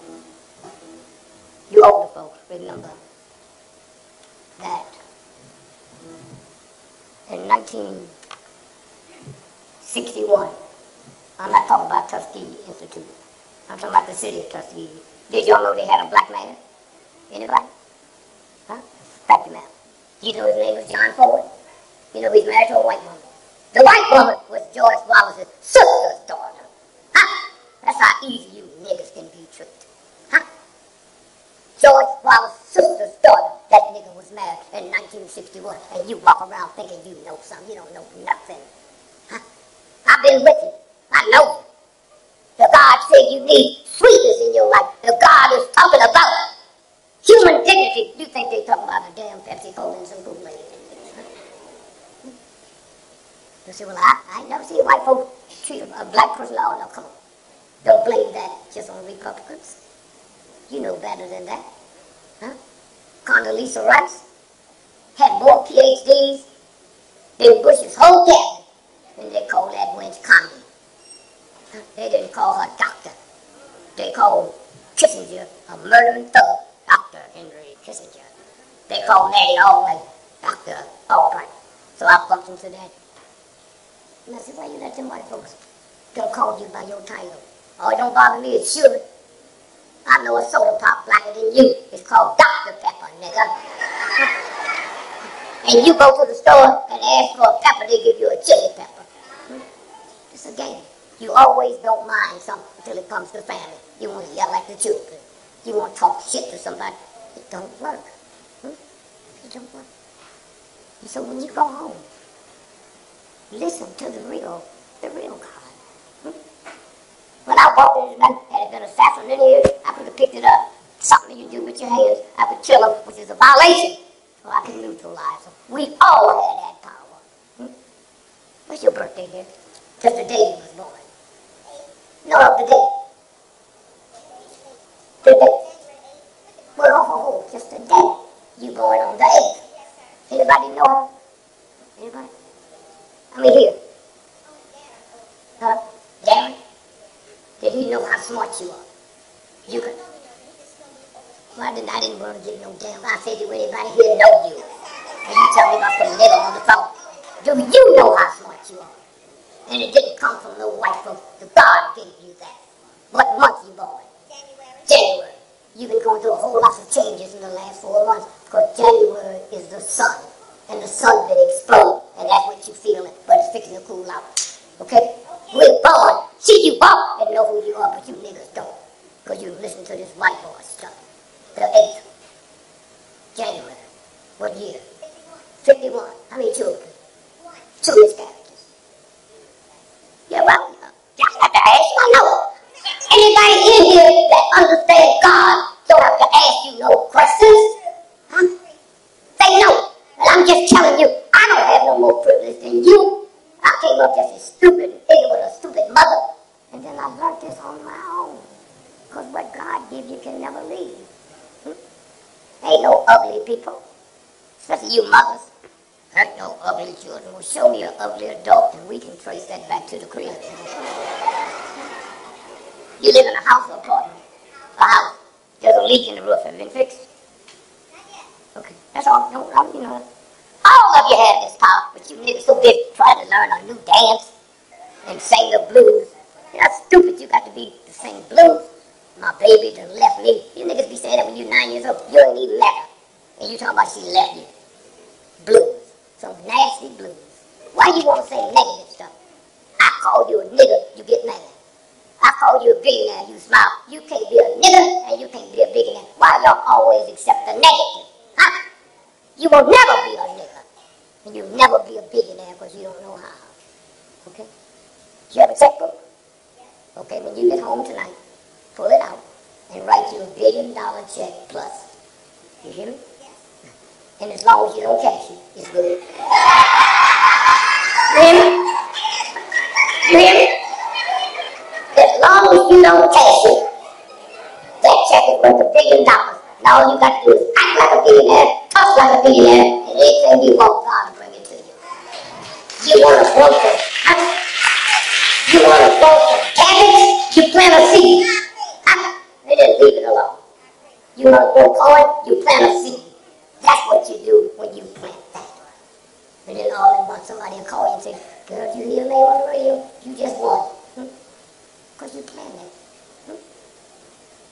you older folks remember, that in 1961, I'm not talking about Tuskegee Institute, I'm talking about the city of Tuskegee. Did y'all know they had a black man? Anybody? Huh? Fact the matter. You know his name was John Ford? You know he's married to a white woman. The white woman was George Wallace's sister's daughter. Huh? That's how easy you niggas can be tricked. Huh? George Wallace's sister's daughter, that nigga was married in 1961, and you walk around thinking you know something. You don't know nothing. Huh? I've been with you. I know you. The God said you need sweetness in your life. The God is talking about human dignity. You think they talking about a damn Pepsi Cola and some Kool-Aid? You say, well, I never seen white folks treat a black person. Oh, no, come on. Don't blame that just on Republicans. You know better than that. Huh? Condoleezza Rice had more PhDs than Bush's whole cabinet, and they call that wench Connie. Huh? They didn't call her doctor. They called Kissinger a murdering thug, Dr. Henry Kissinger. They called Natty Albright Dr. Albright. So I bumped into that. And I said, why you let them white folks don't call you by your title? Oh, it don't bother me, it should. I know a soda pop blacker than you. It's called Dr. Pepper, nigga. And you go to the store and ask for a pepper, they give you a chili pepper. It's a game. You always don't mind something until it comes to family. You want to yell at the children. You want to talk shit to somebody. It don't work. It don't work. And so when you go home, listen to the real God. When I walked in tonight, had it been assassinated here, I could have picked it up. Something you do with your hands, I could kill them, which is a violation. So I can neutralize them. We all had that power. What's your birthday here? Just the day you was born. No, the day. The day. Well, just the day. You born on the 8th. Anybody know her? Anybody? I mean, here. Huh? Darren? Did he know how smart you are? You could. Well, I didn't want to give no damn. I said to anybody here know you. And you tell me about some nigga on the phone. Do you know how smart you are? And it didn't come from no white folks. The God gave you that. What month you born? January. You've been going through a whole lot of changes in the last 4 months because January is the sun. And the sun been exploding. And that's what you feeling, but it's fixing to cool out. Okay? We're born. See you walk and know who you are, but you niggas don't. Because you listen to this white boy stuff. The 8th. January. What year? 51. How many children? 2 miscarriages. Yeah, well, you have to ask. I know. Anybody in here that understands God don't have to ask you no questions. Huh? They know. And I'm just telling you, I don't have no more privilege than you. I came up just as stupid and ignorant with a stupid mother. And then I learned this on my own. Because what God gives you can never leave. Ain't no ugly people, especially you mothers. Hurt no ugly children. Well, show me an ugly adult, and we can trace that back to the crib. You live in a house or apartment? A house. There's a leak in the roof. Have it been fixed? Okay, that's all. No, you know. All of you have this power, but you niggas so busy trying to learn a new dance and sing the blues. You're not stupid. You got to be to sing blues. My baby done left me. You niggas be saying that when you're 9 years old. You ain't even met her. And you talking about she left you. Blues. Some nasty blues. Why you want to say negative stuff? I call you a nigger, you get mad. I call you a billionaire, you smile. You can't be a nigger and you can't be a billionaire. Why y'all always accept the negative? Huh? You will never be a nigger. And you'll never be a billionaire because you don't know how. Okay? Do you have a checkbook? Okay, when you get home tonight, pull it out and write you $1 billion check plus. You hear me? And as long as you don't cash it, it's good. You hear me? You hear me? As long as you don't cash it, that check is worth $1 billion. Now all you got to do is act like a billionaire, talk like a billionaire, and anything you want, God will bring it to you. You want to grow some, you want to grow some cabbage, you plant a seed. They didn't leave it alone. You want to grow corn, you plant a seed. That's what you do when you plant that. And then all at once somebody will call you and say, girl, you hear me on the radio? You just won. Because you planted it.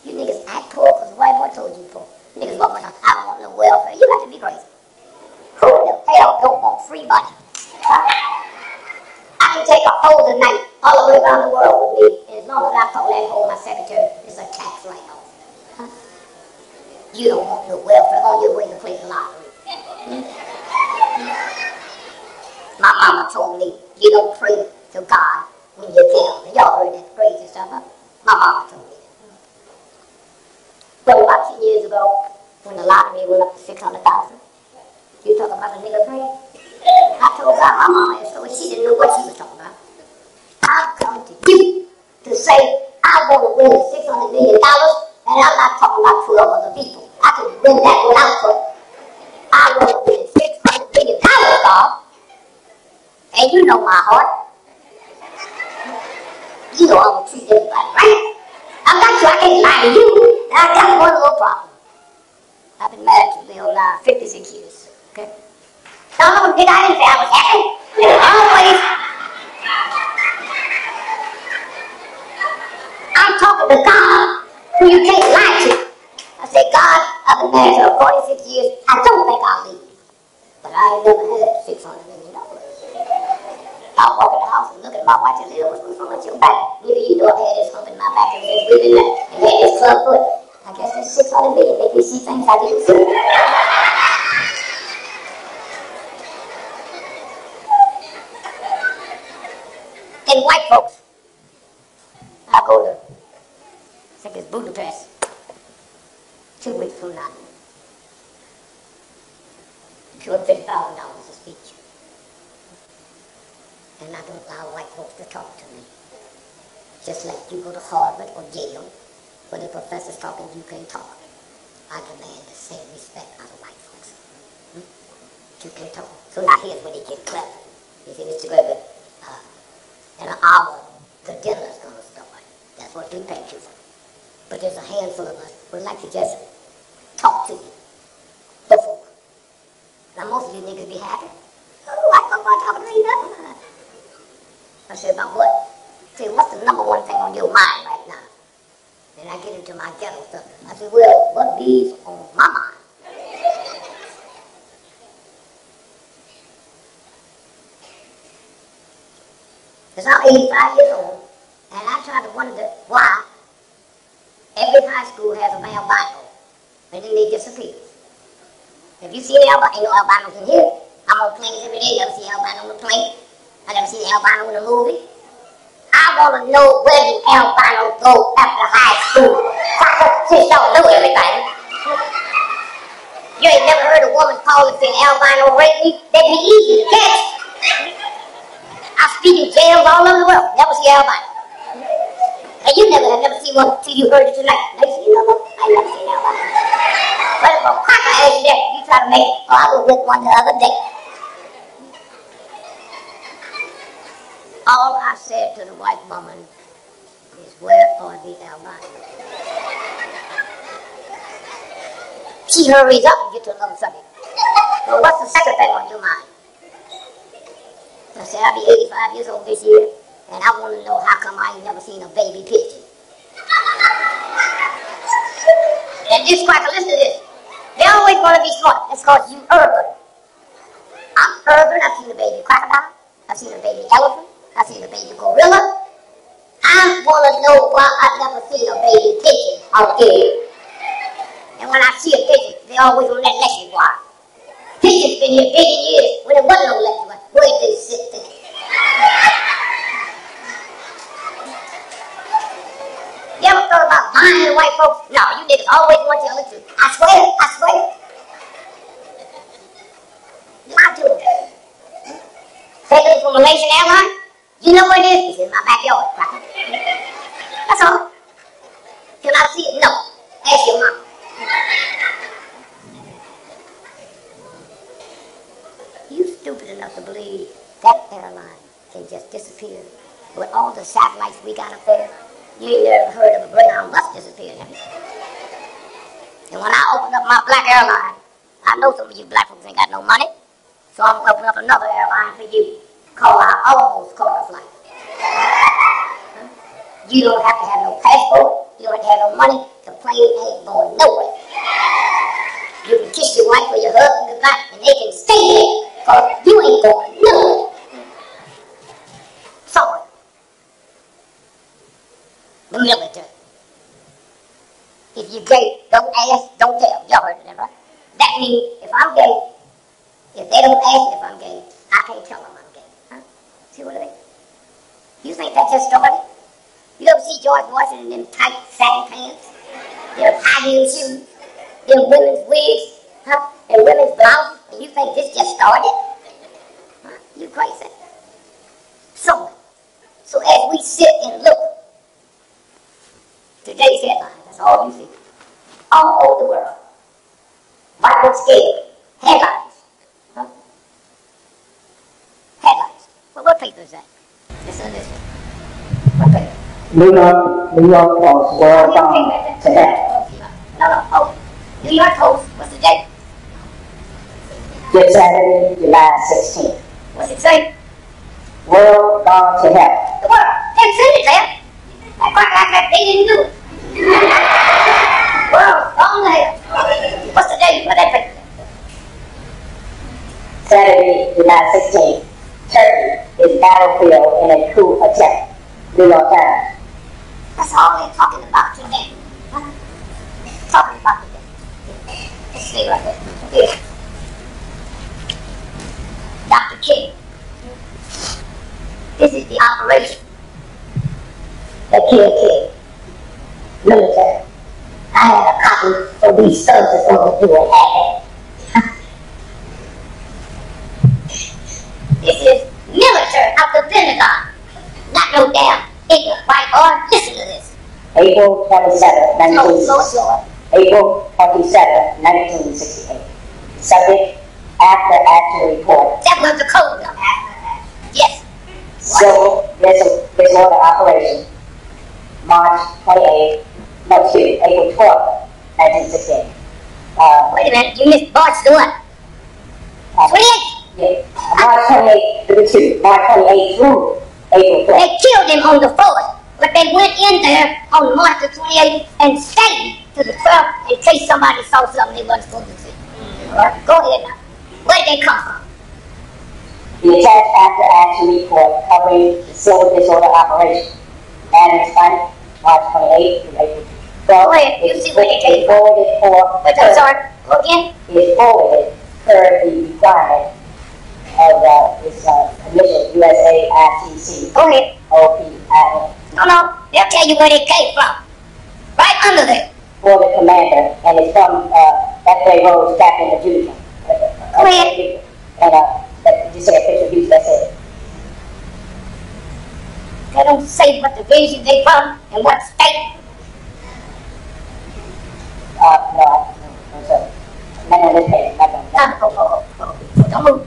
You niggas act poor because the white boy told you poor. Niggas walk around, I don't want no welfare. You got to be crazy. Who the hell don't want free money? I can take a whole night all the way around the world with me, and as long as I call that hole my secretary, it's a tax write-off. You don't want no welfare on your way to play the lottery. My mama told me you don't pray to God when you tell. Y'all heard that crazy stuff, huh? My mama told me that. But about 10 years ago, when the lottery went up to 600,000, you talking about a nigga praying? I told God, my mama is so she didn't know what she was talking about. I've come to you to say I want to win $600 million, and I'm not talking about 12 other people. I can win that without put. I want to win $600 million, God. And you know my heart. You know I will treat everybody right. I'm not sure I can't lie to you. And I got one little problem. I've been married to Bill now 56 years. Okay? No, I didn't say I was happy. Always. I'm talking to God, who you can't lie to. I say, God, I've been married for 46 years. I don't think I'll leave. But I ain't never had $600 million. I'll walk in the house and look at my wife and say, what's wrong with your back? Maybe you know I had this hump in my back and this weaving that, and had this club foot. I guess this $600 million make me see things I didn't see. And white folks, I go to, I think it's Budapest, 2 weeks from now. $250,000 a speech. And I don't allow white folks to talk to me. Just like you go to Harvard or Yale, where the professor's talking, you can't talk. I demand the same respect out of white folks. You can't talk. So now here's where they get clever. You see, Mr. Gregory, in an hour, the dinner's going to start. That's what we paid you for. But there's a handful of us who would like to just talk to you before. Now most of you niggas be happy. Oh, I don't want to talk to you nothing. I said, about what? I said, what's the number one thing on your mind right now? And I get into my ghetto stuff. I said, well, what leaves on my mind? Because I'm 85 years old, and I try to wonder why every high school has an albino, and then they disappear. If you see an albino, ain't no albinos in here. I'm on planes every day, never see an albino on the plane. I never see an albino in a movie. I want to know where the albinos go after high school. Since y'all know everybody. You ain't never heard a woman call and say albino raped me? That'd be easy to catch. I speak in jails all over the world. Never see albino. And you have never seen one till you heard it tonight. Now you see, you know what? I never seen albino. But if a cracker egg there, you try to make it. Oh, I was with one the other day. All I said to the white woman is, where are the albinos? She hurries up and gets to another subject. Well, what's the second thing on your mind? I said, I'll be 85 years old this year, and I want to know how come I ain't never seen a baby pigeon. And this cracker, listen to this. They always want to be smart. It's because you urban. I'm urban. I've seen a baby crocodile. I've seen a baby elephant. I've seen a baby gorilla. I want to know why I've never seen a baby pigeon out there. And when I see a pigeon, they always on that electric wire. Pigeons been here 50 years when there wasn't no electric wire. Where did they sit there? You ever thought about lying to white folks? No, you niggas always want to tell the truth. I swear, I swear. Lie to them. Say this from Malaysian Airlines. You know what it is? It's in my backyard. That's all. Can I see it? No. Ask your mom. You stupid enough to believe that airline can just disappear with all the satellites we got up there? You ain't never heard of a Greyhound bus disappearing, have you? And when I open up my black airline, I know some of you black folks ain't got no money, so I'm gonna open up another airline for you, called I Almost Caught a Flight. You don't have to have no passport, you don't have to have no money, the plane ain't going nowhere. You can kiss your wife or your husband goodbye, and they can stay there, because you ain't going nowhere. Somewhere. The military. If you're gay, don't ask, don't tell. Y'all heard that, right? That means if I'm gay, if they don't ask me if I'm gay, I can't tell them I'm gay. Huh? See what I mean? You think that just started? You ever see George Washington in them tight satin pants? Them high heel shoes? Them women's wigs? Huh? And women's blouses? And you think this just started? Huh? You crazy. So as we sit and look, today's headline, that's all you see. All over the world. Micro scale. Headlines. Huh? Headlines. Well, what paper is that? Listen to this one. What paper? New York Post, World today. No, oh. New York Post, what's the date? It's Saturday, July 16th. What's it say? World gone to hell. The world. Didn't send it there. That quite like that they didn't do it. World gone to hell. What's the date? What that paper? Saturday, July 16th. Turkey is battlefield in a coup attempt. New York Times. That's all they're talking about today. Huh? Talking about today. Let's stay right there. Here. Dr. King. This is the operation that killed King. Military. I had a copy for these sons that's going to do an ad. This is military out the Pentagon. Not no damn ignorant white boy. Listen to this. April 27, 1968. April 27, 1968. Subject, after action report. That was the code number. Yes. Civil disorder operation. March 28, April 12, 1968. Wait a minute, you missed March the what? 28? Yeah. March 28 through 2. March 28 through April 12. They killed him on the 4th, but they went in there on March the 28th and stayed to the 12th in case somebody saw something they wasn't supposed to see. Right. Go ahead now. Where did they come from? The attached after action report covering the civil disorder operation. And it's funded March 28 through April 12. Go ahead. You see where they came from. Wait, I'm sorry. Go again. Is forwarded per the requirement of this initial USAITC. Go ahead. OPIN. No. They'll tell you where they came from. Right under there. For the commander, and it's from F.A. Rose, Captain Adjutant. Go ahead. And just say a picture of you, that's it. They don't say what division they from and what state. No, I'm sorry. on this page. Don't move.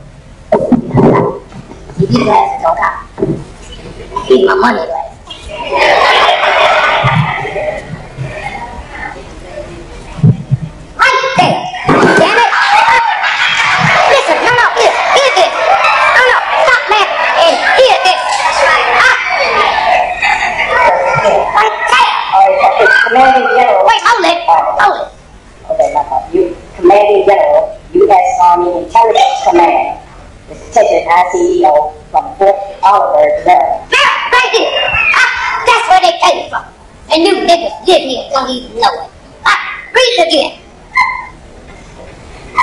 You need glasses, don't cop. Keep my money glasses. Right there. Damn it. Listen, no, here this. No, stop laughing and hear this. Right there. It's Commanding General. Wait, hold it. Okay, my fault. You, Commanding General, U.S. Army Intelligence Command. This is Ticket ICEO from Fort Oliver, Maryland. There, right here. That's where they came from. And you niggas live here and don't even know it. Read it again.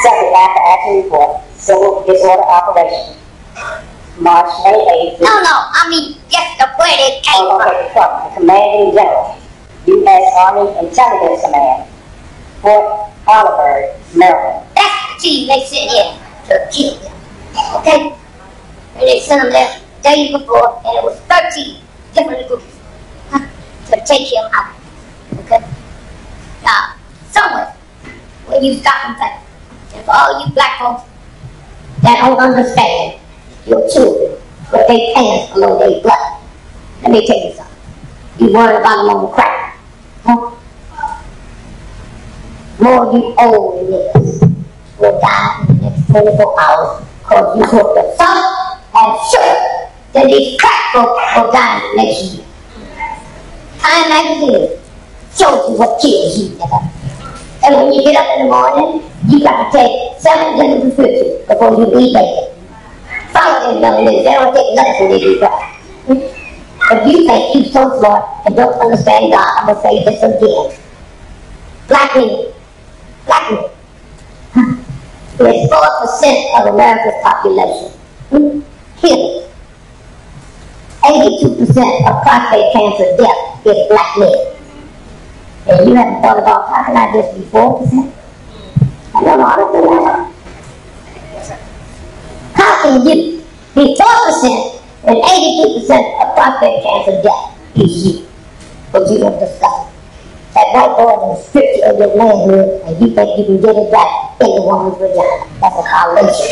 Second, after action report, civil disorder operation, March 28th. No, I mean just where they came from. Okay, from the Commanding General, U.S. Army Intelligence Command, Fort Oliver, Maryland. That's the team they sent here to kill them. Okay? And they sent them there days before, and it was 13 different groups to take him out. Okay? Now, somewhere, when you stop and think, and for all you black folks that don't understand your children, what they pants below their blood, let me tell you something. You worried about them on the crack. Huh? More you old niggas will die in the next 24 hours because you hooked up some and sugar. Then these crack folks will die in the next year. Time magazine shows you what kills you, nigga. And when you get up in the morning, you got to take 7 different prescriptions before you eat bacon. Follow them young niggas, they don't take nothing when they do crack. If you think you so smart and don't understand God, I'm going to say this again. Black men is 4% of America's population. Killers. 82% of prostate cancer death is black men. And you haven't thought about how can I just be 4%? I don't know how to do that. How can you be 4% and 82% of prostate cancer death is you? But you don't discuss it. That white boy in the scripture of your manhood, and you think you can get it back in the woman's vagina. That's a violation.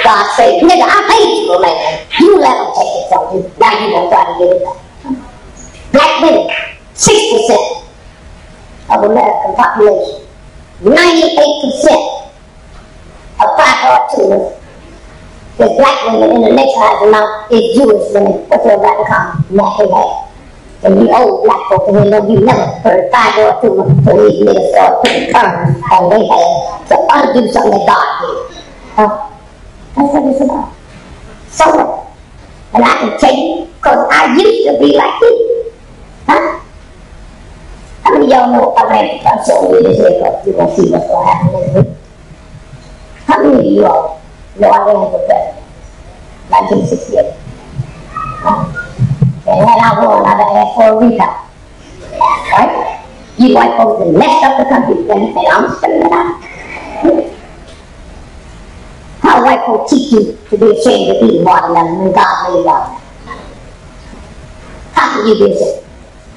God said, nigga, I made you a man. You let them take it from you. Now you gonna try to get it back. Black women, 6% of American population. 98% of fibroid tumors. There's black women, and the next highest amount is Jewish women. What's their black in common? Nothing else. And you old black folks in here know you never heard fibroid tumor so these niggas start putting terms on their head to undo something that God did. That's what it's about. So what? And I can tell you, because I used to be like you. Huh? How many of y'all know I'm showing you this here because you're going to see what's going to happen next week? How many of you all know I ran for president? 1968. Huh? And when I won, I'd ask for a recount. Right? You white folks have messed up the country and I'm spelling it out. How white folks teach you to be ashamed of eating watermelon when God made watermelon? How can you be ashamed?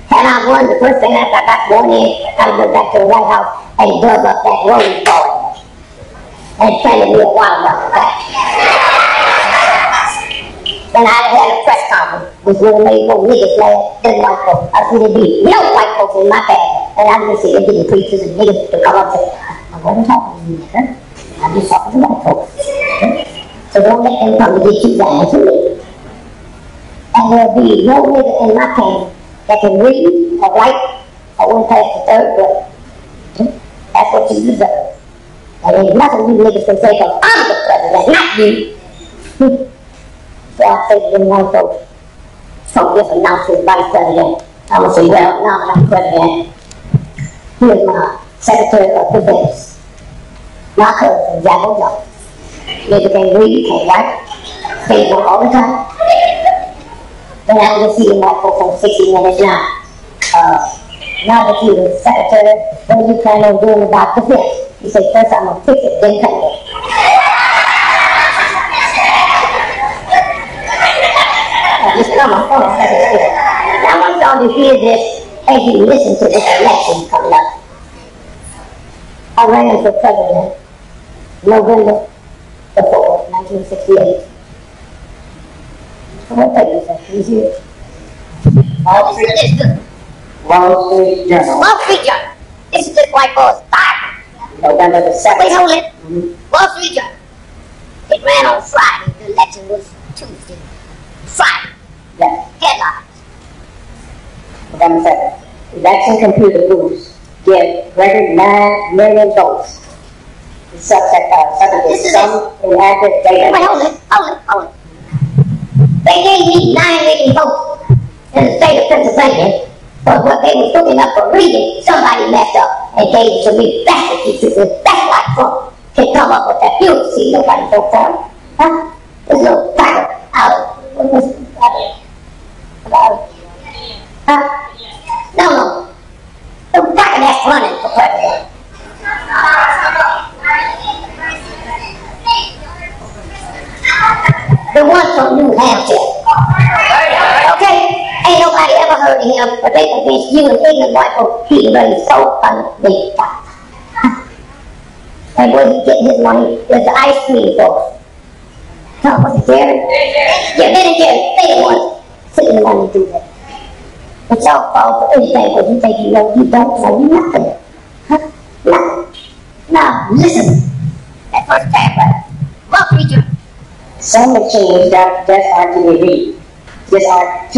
And I won, the first thing after I got sworn in, I went back to the White House and dug up that rose garden and planted me a watermelon back. When I had a press conference, which would have made more niggas mad than white folks. I said there'd be no white folks in my family. And I didn't see them getting preachers and niggas to come up and say, I wasn't talking to you, nigga. I'm just talking to white folks. So don't let them come to get you down to me. And there'll be no nigga in my family that can read or write or went past the 3rd grade. That's what you deserve. And there's nothing you niggas can say because I'm the president, not you. So I say to them white folks, Trump just announced his vice president. I'm going to say, well, now that I'm president, here's my Secretary of Defense, my cousin, Jabbo Johnson. Nigga can't read, can't write, stays on all the time. Then I just see the white folks on 60 Minutes now. Now that you're the secretary, what do you plan on doing about defense? You say, first I'm going to fix it, then cut it. Come on, let it sit. Now I want y'all to hear this as you listen to this election coming up. I ran for president November the 4th, 1968. What paper is that? Can you see it? Wall Street Journal. Wall Street Journal. This is this white boy's Bible. November the 7th. Wait, hold it. Wall Street Journal. It ran on Friday. The election was Tuesday. Friday. Yes. Headlines. November 7th. Election computer booths give Gregory 9 million votes. The subject is some inaccurate data. Wait, hold it. They gave me 9 million votes in the state of Pennsylvania, but what they were looking up for reading, somebody messed up and gave it to me. That's what you should do. That's why Trump can come up with that. You don't see nobody vote for him. Huh? There's no cracker out about it. Huh? No. The cracker that's running for president. The one from New Hampshire. Okay? Ain't nobody ever heard of him, but they convinced you and ignorant white folks he raised so big time. And where he getting his money is the ice cream folks. Huh, was it Jerry? Yeah, Ben and Jerry, they the ones sitting the money to do that. It's your fault for anything, but you think you know, you don't know nothing. Huh? Nothing. Now, listen. That first paragraph. Well, preacher. Some machines just aren't to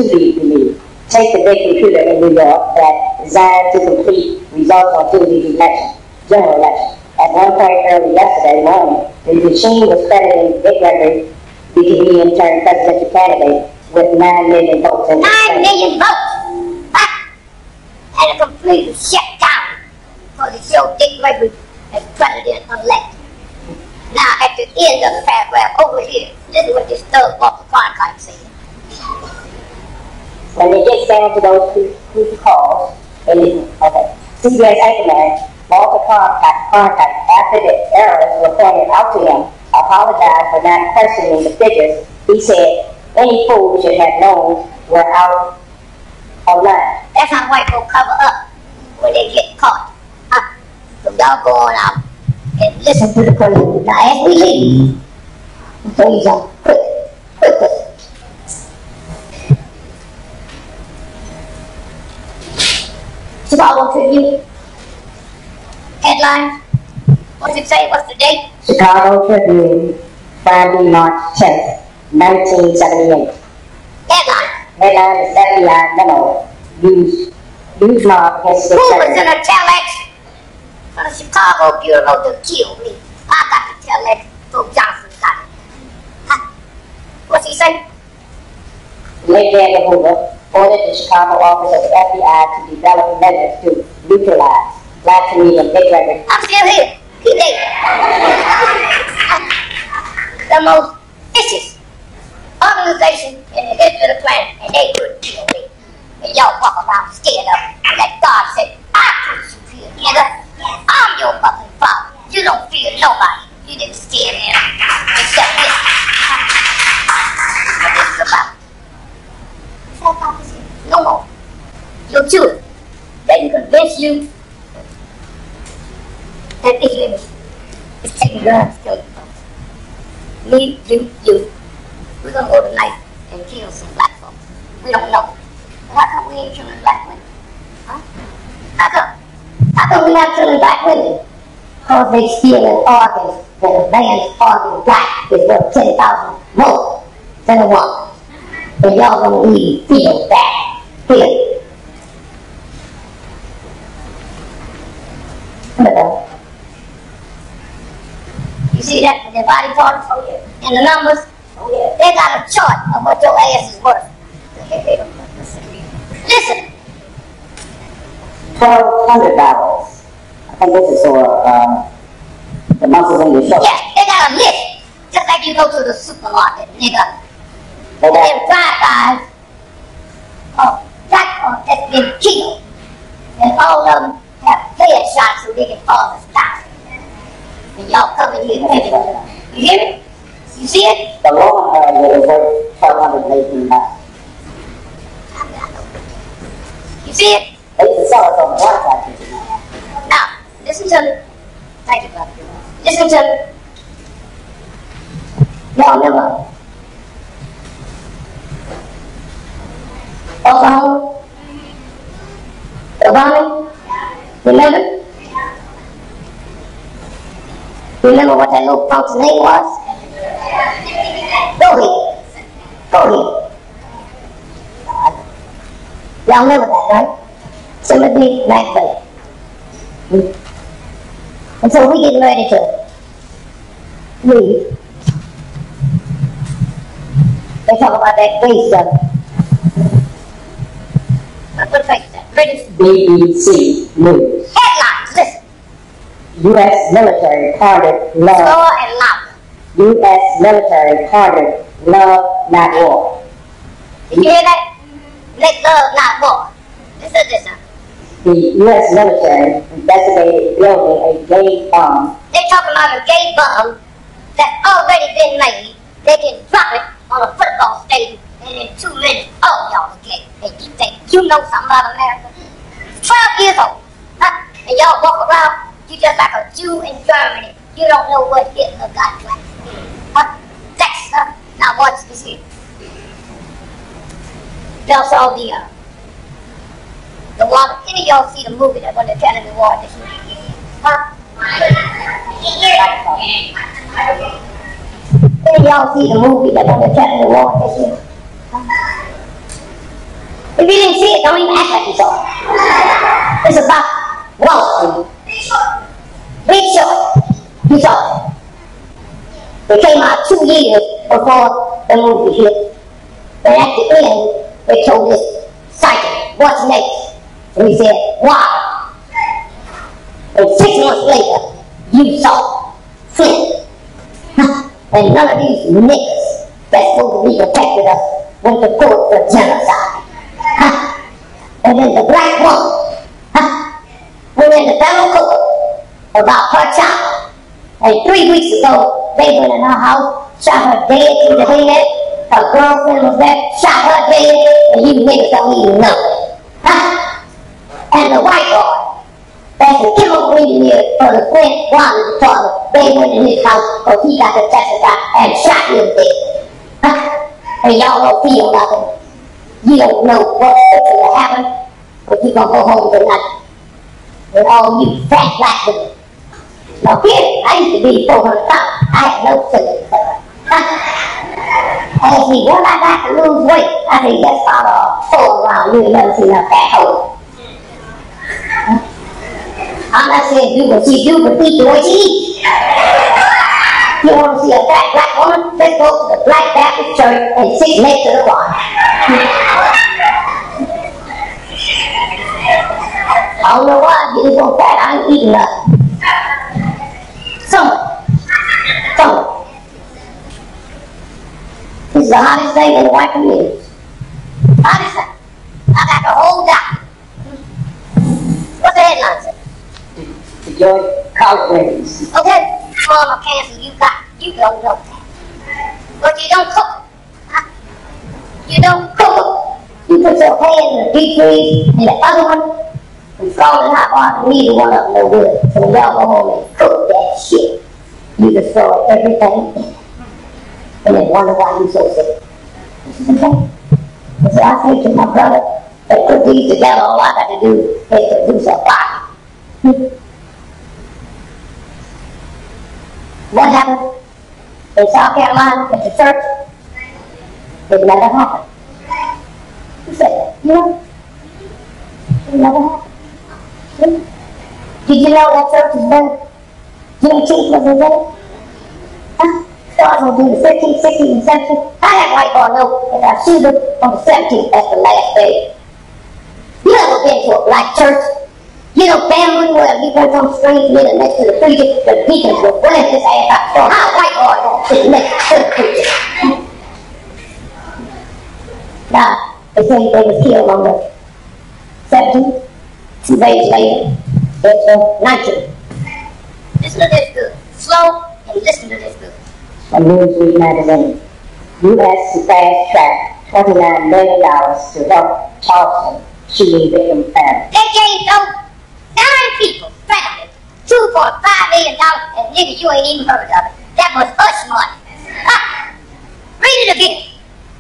be believed. Take the big computer in New York that designed to complete results on Tuesday's election, general election. At one point early yesterday morning, the machine was crediting Big Gregory, the Canadian turned presidential candidate, with 9 million votes. 9 million votes! And a complete shutdown for the show Dick Gregory as president-elect. Now, at the end of the paragraph over here, listen what this thug Walter Cronkite said. When it gets down to those crucial calls, okay. CBS anchorman Walter Cronkite, after the errors were pointed out to him, apologized for not questioning the figures. He said, any fool should have known we're out of line. That's how white folk cover up when they get caught. So y'all go on out and listen to the police. Now as we leave, I'll tell you something quick. Chicago Tribune. Headline. What's it say? What's the date? Chicago Tribune, Friday, March 10th, 1978. Headline is FBI memo. Use mob against the Who was in a telex from the Chicago Bureau to kill me? I got the telex. So Johnson got it. Huh? What's he say? Late Edgar Hoover ordered the Chicago office of the FBI to develop measures to neutralize Black comedian Big Gregory. I'm still here. He did. The most vicious organization in the history of the planet, and they couldn't kill me. And y'all walk around scared of it. Like God said, I put you here, nigga. I'm your fucking father. You don't fear nobody. You didn't scare him. Except this. What this is about. It's that prophecy. No more. Your children. They can convince you that this limit is taking guns, killing folks. Me, you. We're gonna go tonight and kill some black folks. We don't know. But how come we ain't killing black women? Huh? How come? How come we not killing black women? Because they stealing organs, and a man's organ black is worth 10,000 more than a woman. And y'all gonna really feel that. Feel it. You see that in their body parts? Oh, yeah. And the numbers? Oh, yeah. They got a chart of what your ass is worth. Listen. $1,200. I think this is for the muscles in your shoulder. Yeah, they got a list. Just like you go to the supermarket, nigga. And them drive-bys of black that's been killed. And all of them have headshots so they can fall and stop. And y'all come in here and take it. You hear me? You see it? The lower area is worth $1,218. You see it? They used to sell it on the website. Now, listen to me. Thank you, brother. Listen to me. Oklahoma? Obama? Remember? Remember what that little punk's name was? Go ahead. Go ahead. Y'all remember that, right? Timothy McVeigh. And so we getting ready to leave. They talk about that base stuff. What face that? British BBC News. headlines. Listen. U.S. military parted love. Slower and louder. U.S. military parted love, not war. Did you hear that? Make love, not war. Listen. The U.S. military investigated building a gay bomb. They're talking about a gay bomb that's already been made. They can drop it on a football stadium, and in 2 minutes, all y'all are gay. And you think you know something about America? 12 years old, huh? And y'all walk around, you just like a Jew in Germany. You don't know what Hitler got like. Huh? That's, now watch this here. Y'all saw the water. Any of y'all see the movie that won the Academy Award this year? Huh? Any of y'all see the movie that won the Academy Award this year? If you didn't see it, don't even act like you saw it. It's about Wall Street. Big Short. You saw it. It came out 2 years before the movie hit. But at the end, they told this psychic, what's next? And he said, wow. And 6 months later, you saw Flint. And none of these niggas that's supposed to be protected us went to court for genocide. And then the black woman went in the federal court about her child. And 3 weeks ago, they went in her house, shot her dead through the head. Her girlfriend was there, shot her dead, and you niggas don't even know it. And the white boy, that's the chemical engineer for the Flint Water Department, they went in his house because he got to testify and shot him dead. And y'all don't feel nothing. You don't know what's going to happen, but you gonna go home tonight. And all you fat black women. Now here, I used to be 400 pounds. I had no feelings for it. Asked me, what I got to lose weight? I said, just follow a hole around. You ain't never seen a fat hole. I'm not saying do what she do, but eat the way she eats. You want to see a fat black woman? Let's go to the Black Baptist Church and sit next to the choir. I don't know why you just want fat. I ain't eating nothing. Someone. This is the hottest thing in the white community. Hottest thing. I got the whole document. What's the headline say? The Georgia college ratings. Okay, form of cancer you don't know that. But you don't cook. You don't cook. You put your hand in the deep freeze and the other one and scalding hot water. Neither one of them no good. So y'all go home and cook that shit. You destroy everything. And then wonder why you so sick. Okay? And so I say to my brother, they put these together, all I got to do is produce a body. What happened in South Carolina at the church? It never happened. Who said that? You know? It never happened. Did you know that church has been Juneteenth was invented? Started in the 15th, 16th, and 17th. I had white boy know that I shoot them on the 17th, that's the last day. You ever been to a black church? You know, family where you went from strange men next to the preacher, the deacons will bless his ass out. So how white boy gonna sit next to the preacher? Now, they say they was killed on the 17th, 2 days later, it's 19th. Listen to this good. Slow and listen to this good. A Newsweek magazine. U.S. fast track $29 million to help Charleston shooting victim family. They gave those 9 people, family, $2.5 million, and nigga, you ain't even heard of it. That was hush money. Read it again.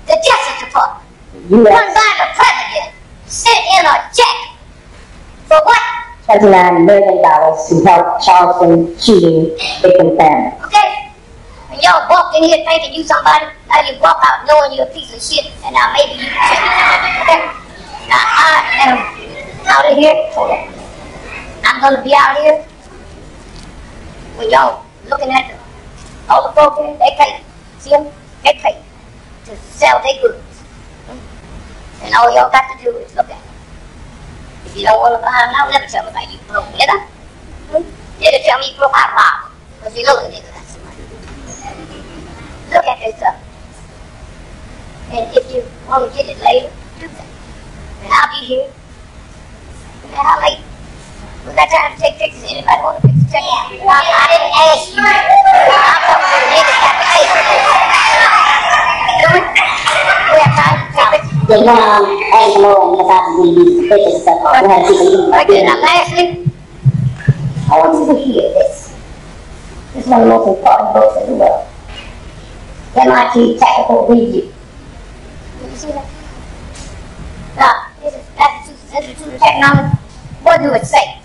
The Justice Department. Run by the President. $29 million to help Charleston shooting victim family. Okay? When y'all walked in here thinking you somebody, now you walk out knowing you're a piece of shit, and now maybe you can change. Okay? Now I am out of here. Hold on. I'm gonna be out here when y'all looking at all the folks here, they pay. See them? They pay to sell their goods. And all y'all got to do is look at it. If you don't want to buy them now, never tell me about you broke, nigga. Never tell me you broke, I rob. Because you know the nigga got some money. Look at this stuff. And if you want to get it later, do that. And I'll be here. And how late? Was that time to take pictures? Anybody want to picture? I didn't ask you. I'm talking to the niggas got the pictures. We have time to take pictures. Yeah, you want to add some more and possibly use pictures and stuff. We'll have people use Okay, now lastly, I want you to hear this. This is one of the most important books in the world. MIT Technical Review. Did you see that? Now, this is Massachusetts Institute of Technology. What do it say?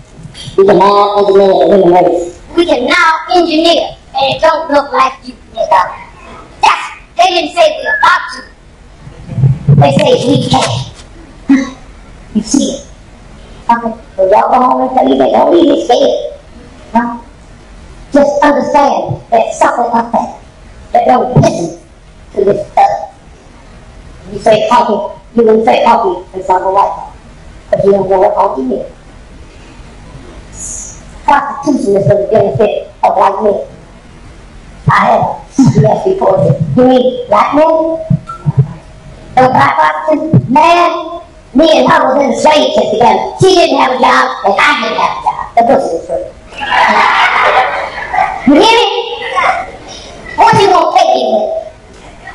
We can now engineer the human race. We can now engineer, and it don't look like you, nigga. They didn't say we're about to. They say we can. You see it. Okay, so y'all go home and tell you they don't really scared. No? Just understand that something like that don't listen to this stuff. You say coffee, you wouldn't say coffee and some of white coffee. But you don't know what coffee is. Prostitution is for the benefit of white men. I had a CBS report. You mean black men? The black prostitution? Man, me and her was in the slave ship together. She didn't have a job, and I didn't have a job. The pussy was free. You hear me? What you gonna take me with?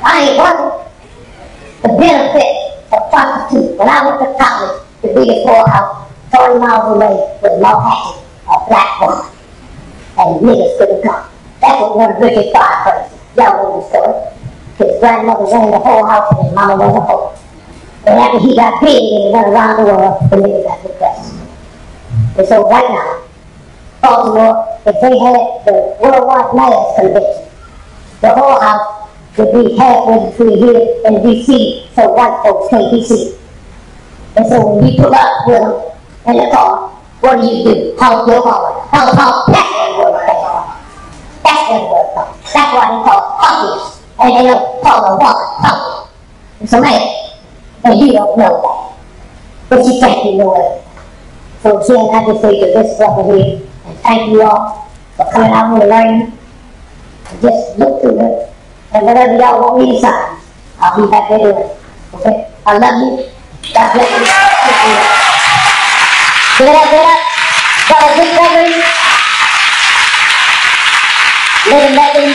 I ain't working. The benefit of prostitution. When I went to college, the biggest poorhouse, 30 miles away, was Manhattan. A black woman, and niggas couldn't come. That's what one of Richard Pryor places. Y'all know the story. His grandmother ran the whole house and his mama was a hoe. And after he got big and went around the world, the niggas got depressed. And so right now, Baltimore, if they had the worldwide mass convention, the whole house would be halfway between here and D.C. so white folks can't be seen. And so when you pull up with them in the car, what do? Honk your horn. Honk, honk. That's the word they are. That's the word they are. That's why they call honkies. And they don't call a woman honky. It's a man. And you don't know that. But you think you know it. So again, I just say to this brother here, and thank you all for coming out here and learning. And just look through it. And whatever y'all want me to sign, I'll be back there doing it. Okay? I love you. God bless you. Give it up, give it up. Brother Gregory. Living legend.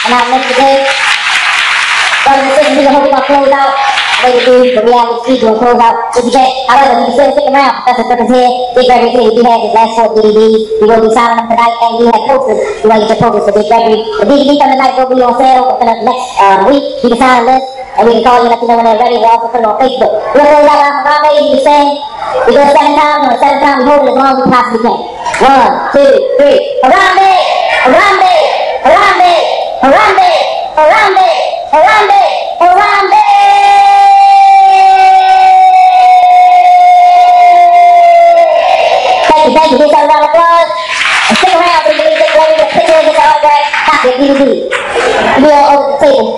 And our next today. Brothers and sisters, I hope we're going to close out. Way to do the reality speaking and close out. If you can, however, you can still stick around. Professor Brooks here. Big Gregory here. We have his last 4 DVDs. We will be signing them tonight, and we have posters. You want to get your posters for Big Gregory. The DVD from tonight will be on sale within the next week. You can sign a list, and we can call you and let you know when they're ready. We'll also put it on Facebook. We'll close out on Harambe. You can sing. We go 7 times, and 7 times we hold it as long as we possibly can. 1, 2, 3. Harambe! Harambe! Harambe! Harambe! Harambe! Harambe! Harambe! Thank you. Give yourself a round of applause. And stick around so you can get ready to picture and get the autograph copy of DVD. We'll over the table.